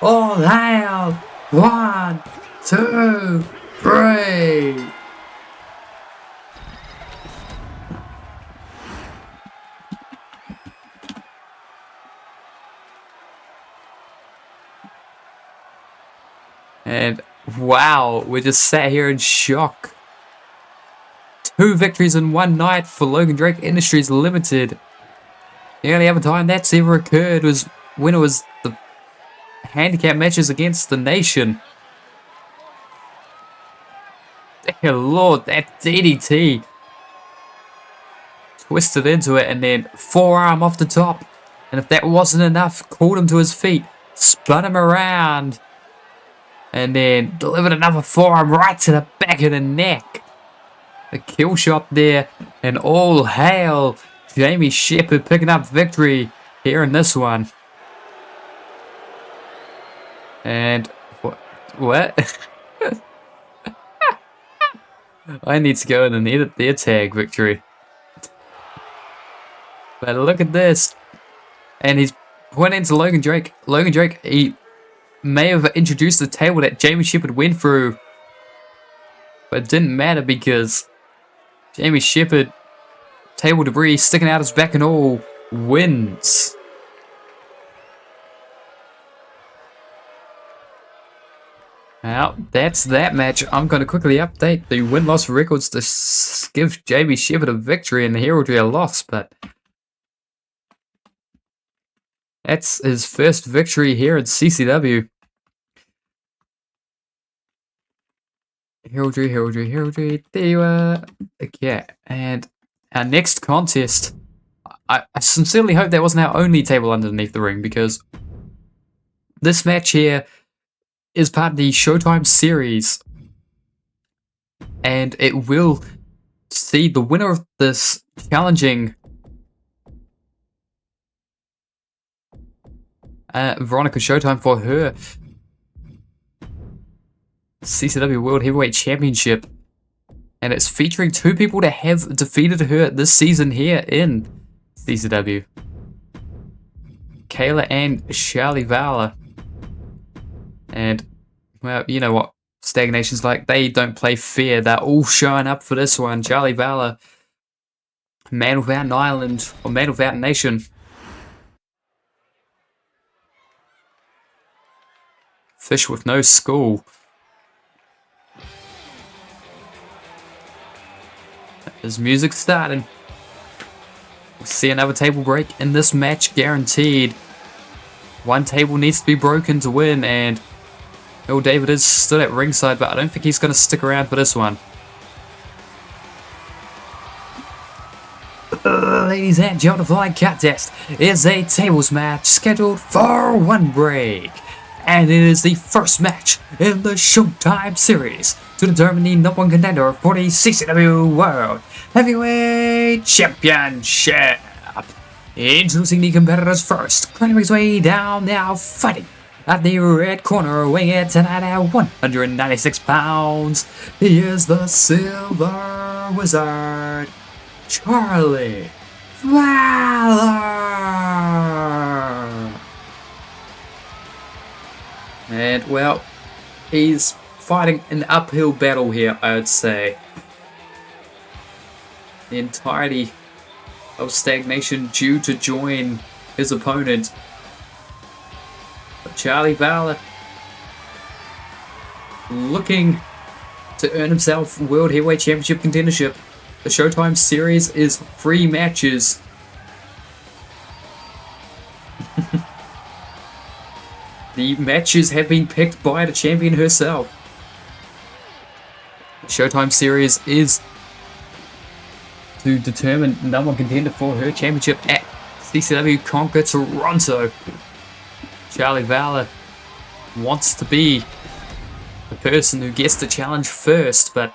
All hail. 1, 2, 3. And wow, we just sat here in shock. 2 victories in one night for Logan Drake Industries Limited. The only other time that's ever occurred was when it was the handicap matches against the Nation. Dear Lord, that DDT twisted into it, and then forearm off the top. And if that wasn't enough, called him to his feet, spun him around, and then delivered another forearm right to the back of the neck. A kill shot there, and all hail Jamie Shepherd picking up victory here in this one. And What? I need to go in and edit their tag victory. But look at this. And he's pointing to Logan Drake. Logan Drake, he may have introduced the table that Jamie Shepherd went through. But it didn't matter because Jamie Shepherd, table debris sticking out his back and all, wins. Now, that's that match. I'm going to quickly update the win-loss records to give Jamie Shepherd a victory and the Heraldry a loss, but that's his first victory here at CCW. Heraldry. There you are. Okay, and our next contest, I sincerely hope that wasn't our only table underneath the ring, because this match here is part of the Showtime series, and it will see the winner of this challenging Veronica Showtime for her CCW World Heavyweight Championship, and it's featuring two people that have defeated her this season here in CCW. Kayla and Charlie Valor. And, well, you know what Stagnation's like. They don't play fair. They're all showing up for this one. Charlie Valor, Man Without an Island, or Man Without a Nation. Fish with no school. There's music starting. We'll see another table break in this match, guaranteed. One table needs to be broken to win, and Bill David is still at ringside, but I don't think he's going to stick around for this one. Ladies and gentlemen, the Flying Contest is a tables match scheduled for one break. And it is the first match in the Showtime series to determine the number one contender for the CCW World Heavyweight Championship. Introducing the competitors first, climbing his way down, now fighting at the red corner, weighing in tonight at 196 pounds. He is the Silver Wizard, Charlie Valor. And, well, he's fighting an uphill battle here, I would say. The entirety of Stagnation due to join his opponent. But Charlie Valor looking to earn himself World Heavyweight Championship contendership. The Showtime series is 3 matches. The matches have been picked by the champion herself. The Showtime series is to determine the number one contender for her championship at CCW Conquer Toronto. Charlie Valor wants to be the person who gets the challenge first, but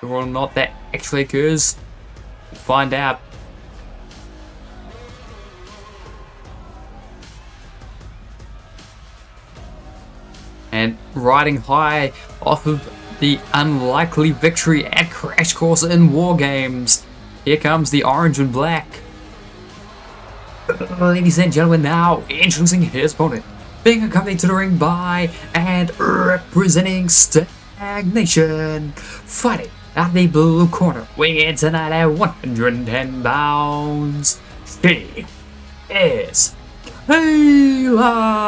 whether or not that actually occurs, we'll find out. And riding high off of the unlikely victory at Crash Course in War Games, here comes the Orange and Black. Ladies and gentlemen, now introducing his opponent, being accompanied to the ring by and representing Stagnation, fighting at the blue corner, weighing in tonight at 110 pounds. She is Kayla.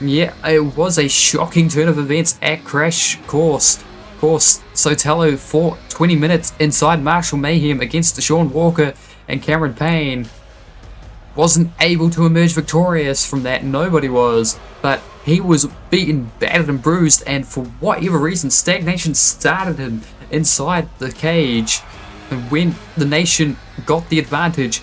Yeah, it was a shocking turn of events at Crash Course. Sotelo for 20 minutes inside Marshall Mayhem against Sean Walker and Cameron Payne. Wasn't able to emerge victorious from that, nobody was. But he was beaten, battered and bruised, and for whatever reason, Stagnation started him inside the cage. And when the Nation got the advantage,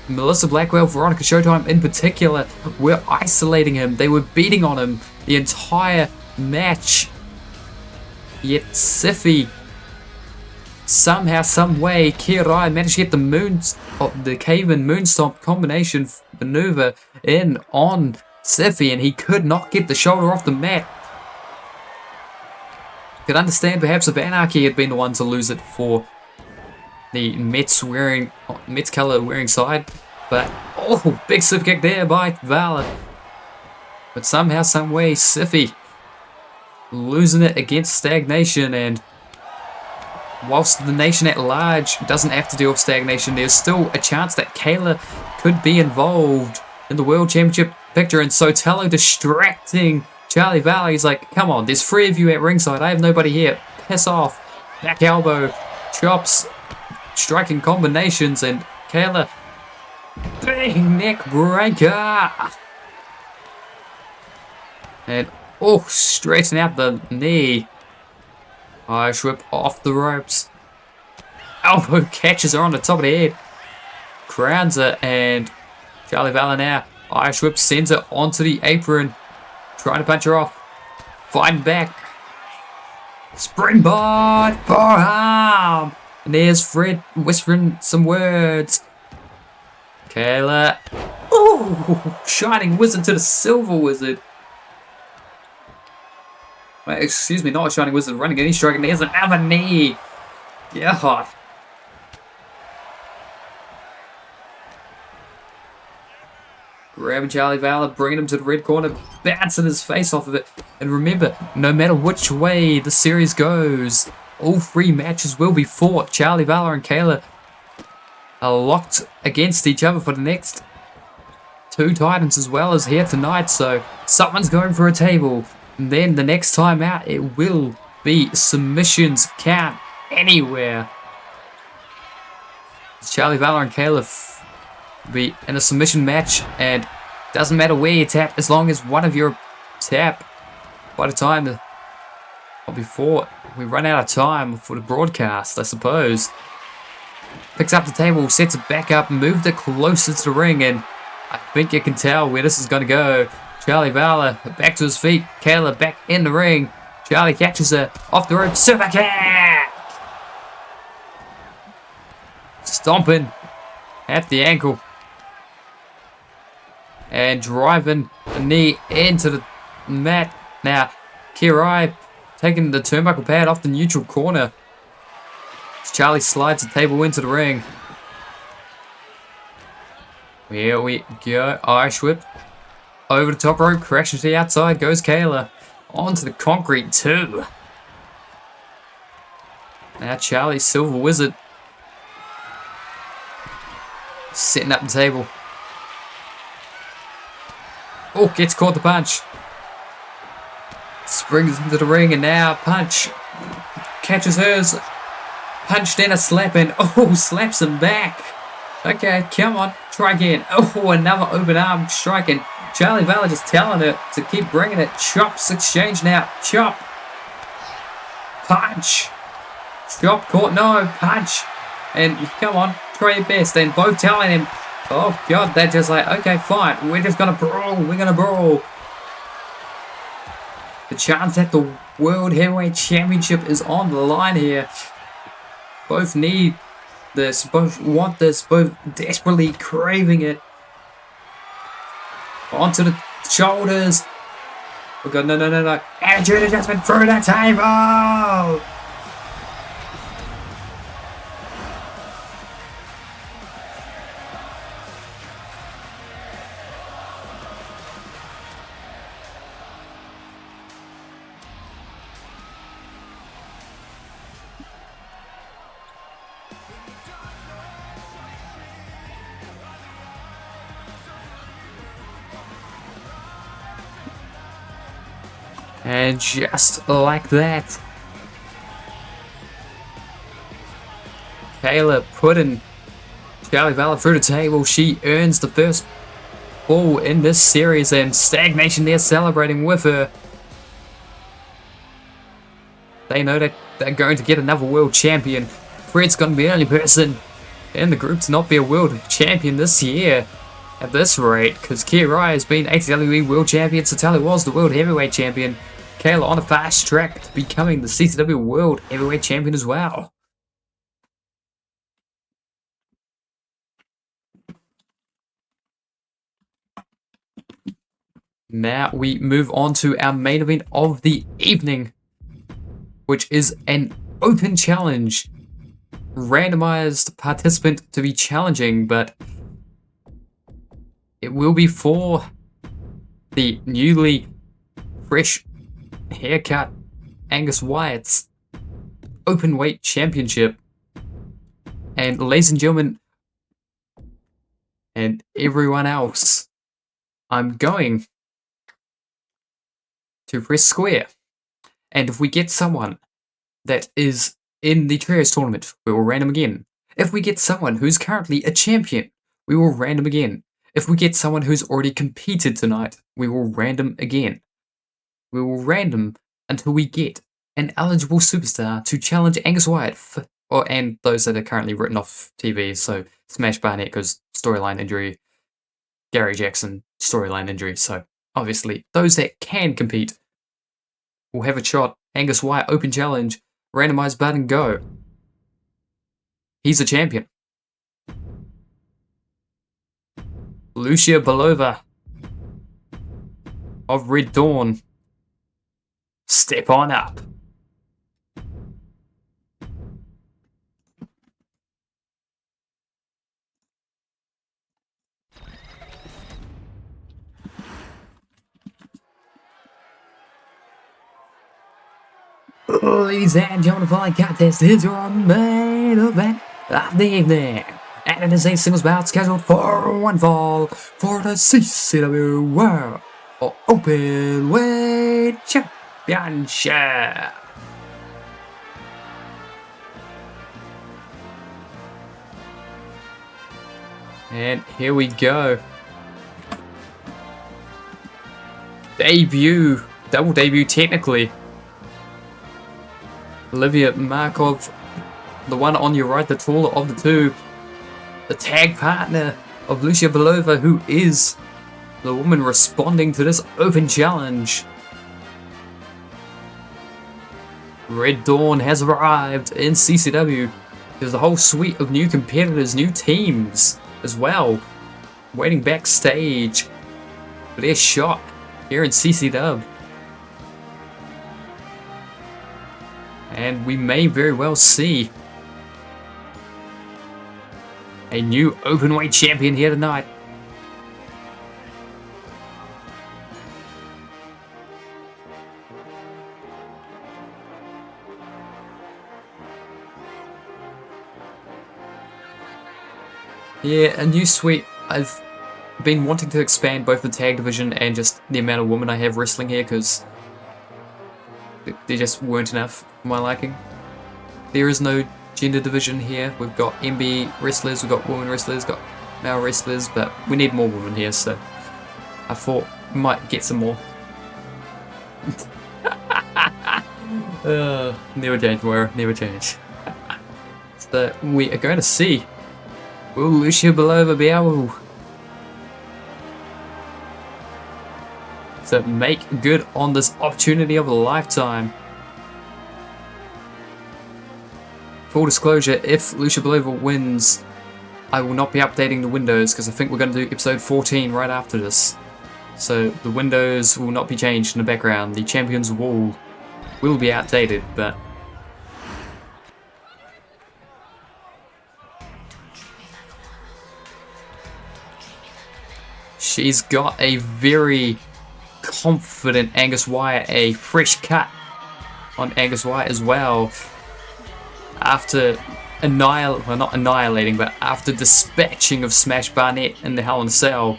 Melissa Blackwell, Veronica Showtime in particular, were isolating him. They were beating on him the entire match. Yet Siffy, somehow, someway, Kirai managed to get the cave-in moonstomp combination maneuver in on Siffy, and he could not get the shoulder off the mat. Could understand perhaps if Anarchy had been the one to lose it for the Mets color wearing side, but oh, big super kick there by Valor. But somehow, some way, Siffy losing it against Stagnation, and whilst the nation at large doesn't have to deal with Stagnation, there's still a chance that Kayla could be involved in the World Championship picture, and Sotelo distracting Charlie Valley. He's like, come on, there's 3 of you at ringside, I have nobody here, piss off. Back elbow, chops, striking combinations, and Kayla, big neck breaker. And, oh, straighten out the knee. Irish whip off the ropes. Elbow catches her on the top of the head. Crowns her, and Charlie Valley now. Irish whip sends her onto the apron. Trying to punch her off. Fighting back. Springboard forearm. And there's Fred whispering some words. Kayla. Oh, Shining Wizard to the Silver Wizard. Excuse me, not a Shining Wizard running any strike, and there's another knee. God. Grabbing Charlie Valor, bringing him to the red corner, bouncing his face off of it. And remember, no matter which way the series goes, all 3 matches will be fought. Charlie Valor and Kayla are locked against each other for the next 2 Titans as well as here tonight. So someone's going for a table. And then the next time out, it will be submissions count anywhere. Charlie Valor and Kayla be in a submission match, and doesn't matter where you tap as long as one of your tap by the time or before we run out of time for the broadcast, I suppose. Picks up the table, sets it back up, moved it closer to the ring, and I think you can tell where this is going to go. Charlie Valor back to his feet, Kayla back in the ring. Charlie catches her off the rope, super kick! Stomping at the ankle. And driving the knee into the mat. Now, Kirai taking the turnbuckle pad off the neutral corner. As Charlie slides the table into the ring. Here we go. Irish whip. Over the top rope, crashing to the outside goes Kayla. Onto the concrete too. Now Charlie Silver Wizard setting up the table. Oh, gets caught the punch. Springs into the ring, and now punch. Catches hers. Punched in a slap, and oh, slaps him back. Okay, come on, try again. Oh, another open arm strike, and Charlie Valor just telling her to keep bringing it. Chops exchange now. Chop. Punch. Chop caught. No, punch. And come on, try your best. And both telling him, oh God, they're just like, okay, fine. We're just going to brawl. We're going to brawl. The chance that the World Heavyweight Championship is on the line here. Both need this. Both want this. Both desperately craving it. Onto the shoulders. Oh God, no. Attitude adjustment through the table. And just like that, Kayla putting Charlie Valor through the table. She earns the first ball in this series, and Stagnation there celebrating with her. They know that they're going to get another world champion. Fred's going to be the only person in the group to not be a world champion this year. At this rate, because Kirai has been ATWE World Champion, Sotelo was the World Heavyweight Champion. Kayla on a fast track to becoming the CCW World Heavyweight Champion as well. Now we move on to our main event of the evening, which is an open challenge. Randomized participant to be challenging, but it will be for the newly fresh haircut Angus Wyatt's open weight championship. And ladies and gentlemen, and everyone else, I'm going to press square. And if we get someone that is in the trios tournament, we will random again. If we get someone who's currently a champion, we will random again. If we get someone who's already competed tonight, we will random again. We will random until we get an eligible superstar to challenge Angus Wyatt, and those that are currently written off TV, so Smash Barnett because storyline injury, Gary Jackson storyline injury, so obviously those that can compete will have a shot. Angus Wyatt open challenge, randomized button go. He's a champion. Lucia Belova of Red Dawn, step on up. Ladies and gentlemen, following contest is your main event of the evening. And it is a singles bout scheduled for one fall for the CCW World Open Weight Championship. And here we go. Debut, double debut technically. Olivia Markov, the one on your right, the taller of the two. The tag partner of Lucia Belova, who is the woman responding to this open challenge. Red Dawn has arrived in CCW. There's a whole suite of new competitors, new teams as well, waiting backstage for their shot here in CCW. And we may very well see a new openweight champion here tonight. Yeah, a new suite. I've been wanting to expand both the tag division and just the amount of women I have wrestling here because there just weren't enough for my liking. There is no gender division here. We've got MB wrestlers, we've got women wrestlers, got male wrestlers, but we need more women here, so I thought we might get some more. Never change, Moira, never change. So we are going to see, will Lucia Belova be able to make good on this opportunity of a lifetime? Full disclosure, if Lucia Belova wins, I will not be updating the windows because I think we're going to do episode 14 right after this. So the windows will not be changed in the background. The champion's wall will be outdated, but she's got a very confident Angus Wyatt, a fresh cut on Angus Wyatt as well. After not annihilating, but after dispatching of Smash Barnett in the Hell in a Cell,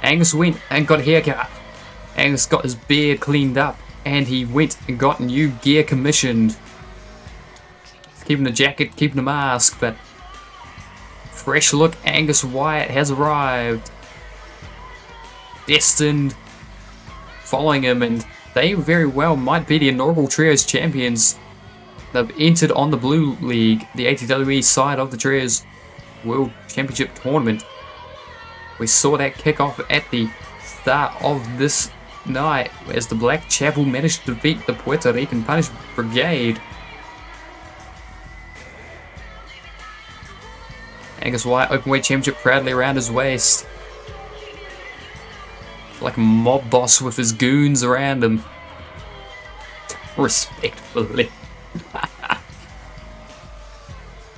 Angus went and got a haircut. Angus got his beard cleaned up, and he went and got new gear commissioned. Keeping the jacket, keeping the mask, but fresh look Angus Wyatt has arrived. Destined following him, and they very well might be the inaugural Trios champions. They've entered on the Blue League, the ATWE side of the Trios World Championship Tournament. We saw that kick off at the start of this night as the Black Chapel managed to defeat the Puerto Rican Punish Brigade. Angus Wyatt, Openweight Championship proudly around his waist. like a mob boss with his goons around him. Respectfully.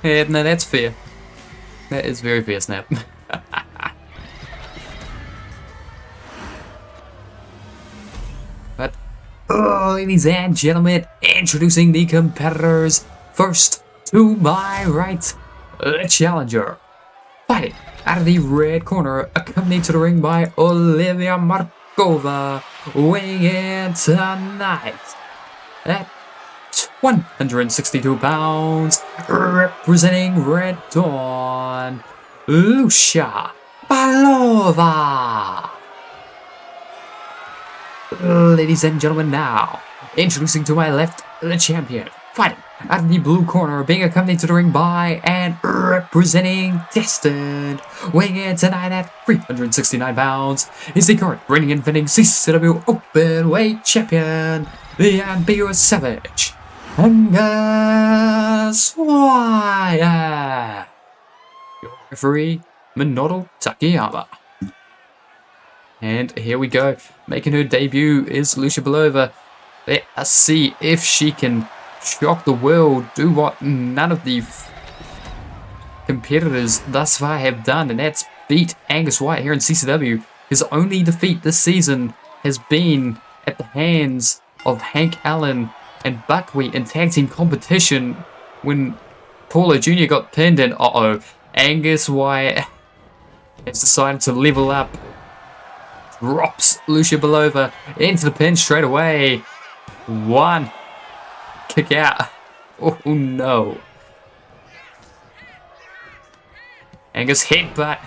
Yeah, no, that's fair. That is very fair, Snap. But, oh, ladies and gentlemen, introducing the competitors. First, to my right, the challenger. Fighting out of the red corner, accompanied to the ring by Olivia Markova, weighing in tonight at 162 pounds, representing Red Dawn, Lucia Balova. Ladies and gentlemen, now, introducing to my left, the champion, fighting out of the blue corner, being accompanied to the ring by and representing Destin, weighing in tonight at 369 pounds, is the current reigning and defending CCW Openweight Champion, the ambiguous savage, Angus Wyatt. Your referee, Minoru Takayama. And here we go. Making her debut is Lucia Balova. Let us see if she can shock the world, do what none of the competitors thus far have done, and that's beat Angus Wyatt here in CCW. His only defeat this season has been at the hands of Hank Allen and Buckwheat in tag team competition when Paulo Jr. got pinned, and Angus Wyatt has decided to level up. Drops Lucia Balova into the pin straight away. One. Kick out. Oh no. Angus headbutt.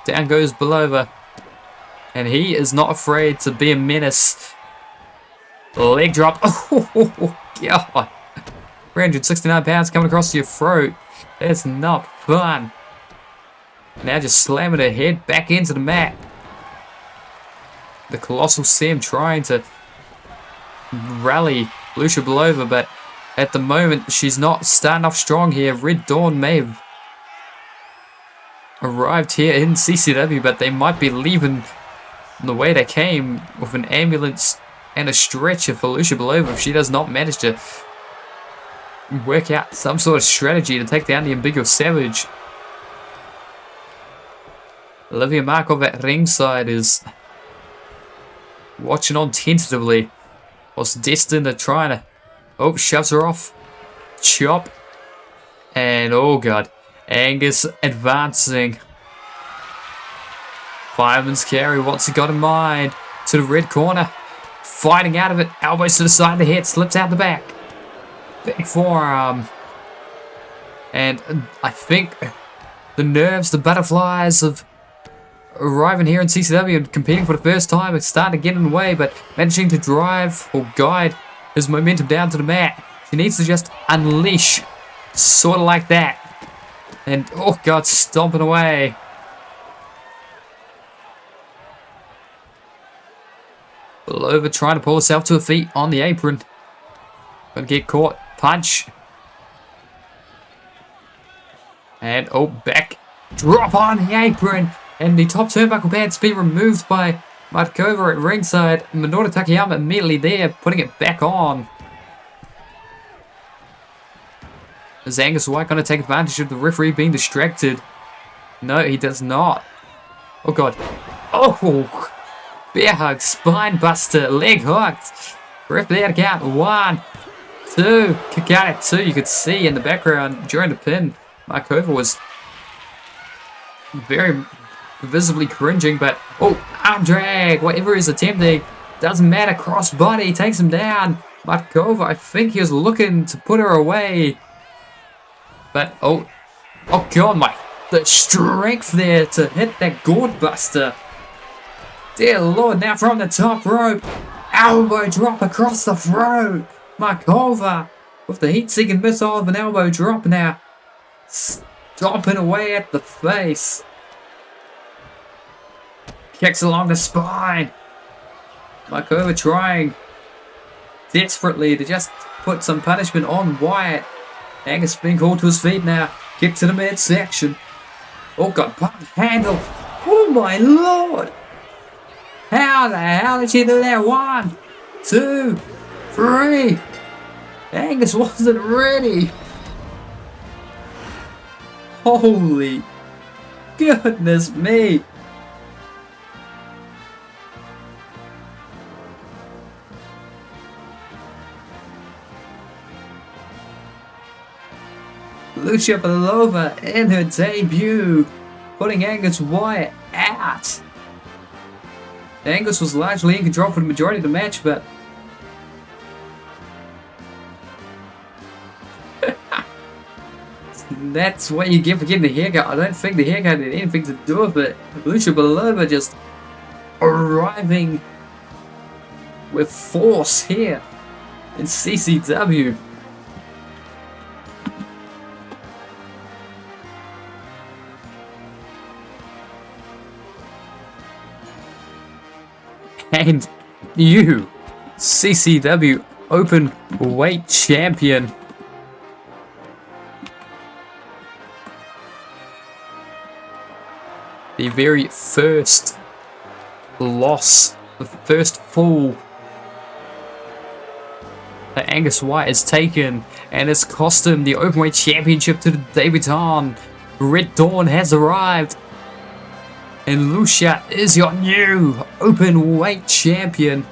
Down goes Balova. And he is not afraid to be a menace. Leg drop. Oh god. 369 pounds coming across your throat. That's not fun. Now just slamming her head back into the mat. The Colossal Sam trying to rally Lucia Balova, but at the moment she's not starting off strong here. Red Dawn may have arrived here in CCW, but they might be leaving the way they came with an ambulance and a stretcher for Lucia Balova if she does not manage to work out some sort of strategy to take down the ambiguous savage. Olivia Markov at ringside is watching on tentatively, whilst Destin are trying to... Oh, shoves her off. Chop. And, oh god, Angus advancing. Fireman's carry, what's he got in mind? To the red corner. Fighting out of it. Elbows to the side of the head, slips out the back. Big forearm. And I think the nerves, the butterflies of arriving here in CCW and competing for the first time, it's starting to get in the way, but managing to drive or guide his momentum down to the mat. He needs to just unleash, sort of like that. And, oh god, stomping away. Balova trying to pull herself to her feet on the apron. Gonna get caught. Punch. And, oh, back. Drop on the apron. And the top turnbuckle pad's been removed by Markova at ringside. Minoru Takayama immediately there, putting it back on. Is Angus Wyatt going to take advantage of the referee being distracted? No, he does not. Oh god. Oh! Bear hug, spine buster, leg hooked. Referee out of count. 1, 2. Kick out at 2. You could see in the background during the pin, Markova was very visibly cringing, but oh, arm drag, whatever he's attempting, doesn't matter. Cross body takes him down. Markova, I think he was looking to put her away, but oh god, the strength there to hit that gourd buster. Dear lord, now from the top rope, elbow drop across the throat. Markova with the heat-seeking missile of an elbow drop now, stomping away at the face. Kicks along the spine. Markova trying desperately to just put some punishment on Wyatt. Angus being called to his feet now. Kick to the midsection. Oh god, pump handle. Oh my lord. How the hell did she do that? 1, 2, 3. Angus wasn't ready. Holy goodness me. Lucia Belova in her debut, putting Angus Wyatt out. Angus was largely in control for the majority of the match, but that's what you get for getting the haircut. I don't think the haircut had anything to do with it. Lucia Belova just arriving with force here in CCW. And you, CCW Open Weight Champion. The very first loss, the first fall that Angus Wyatt has taken, and it's cost him the Openweight Championship to the debutant. Red Dawn has arrived, and Lucia is your new Openweight Champion.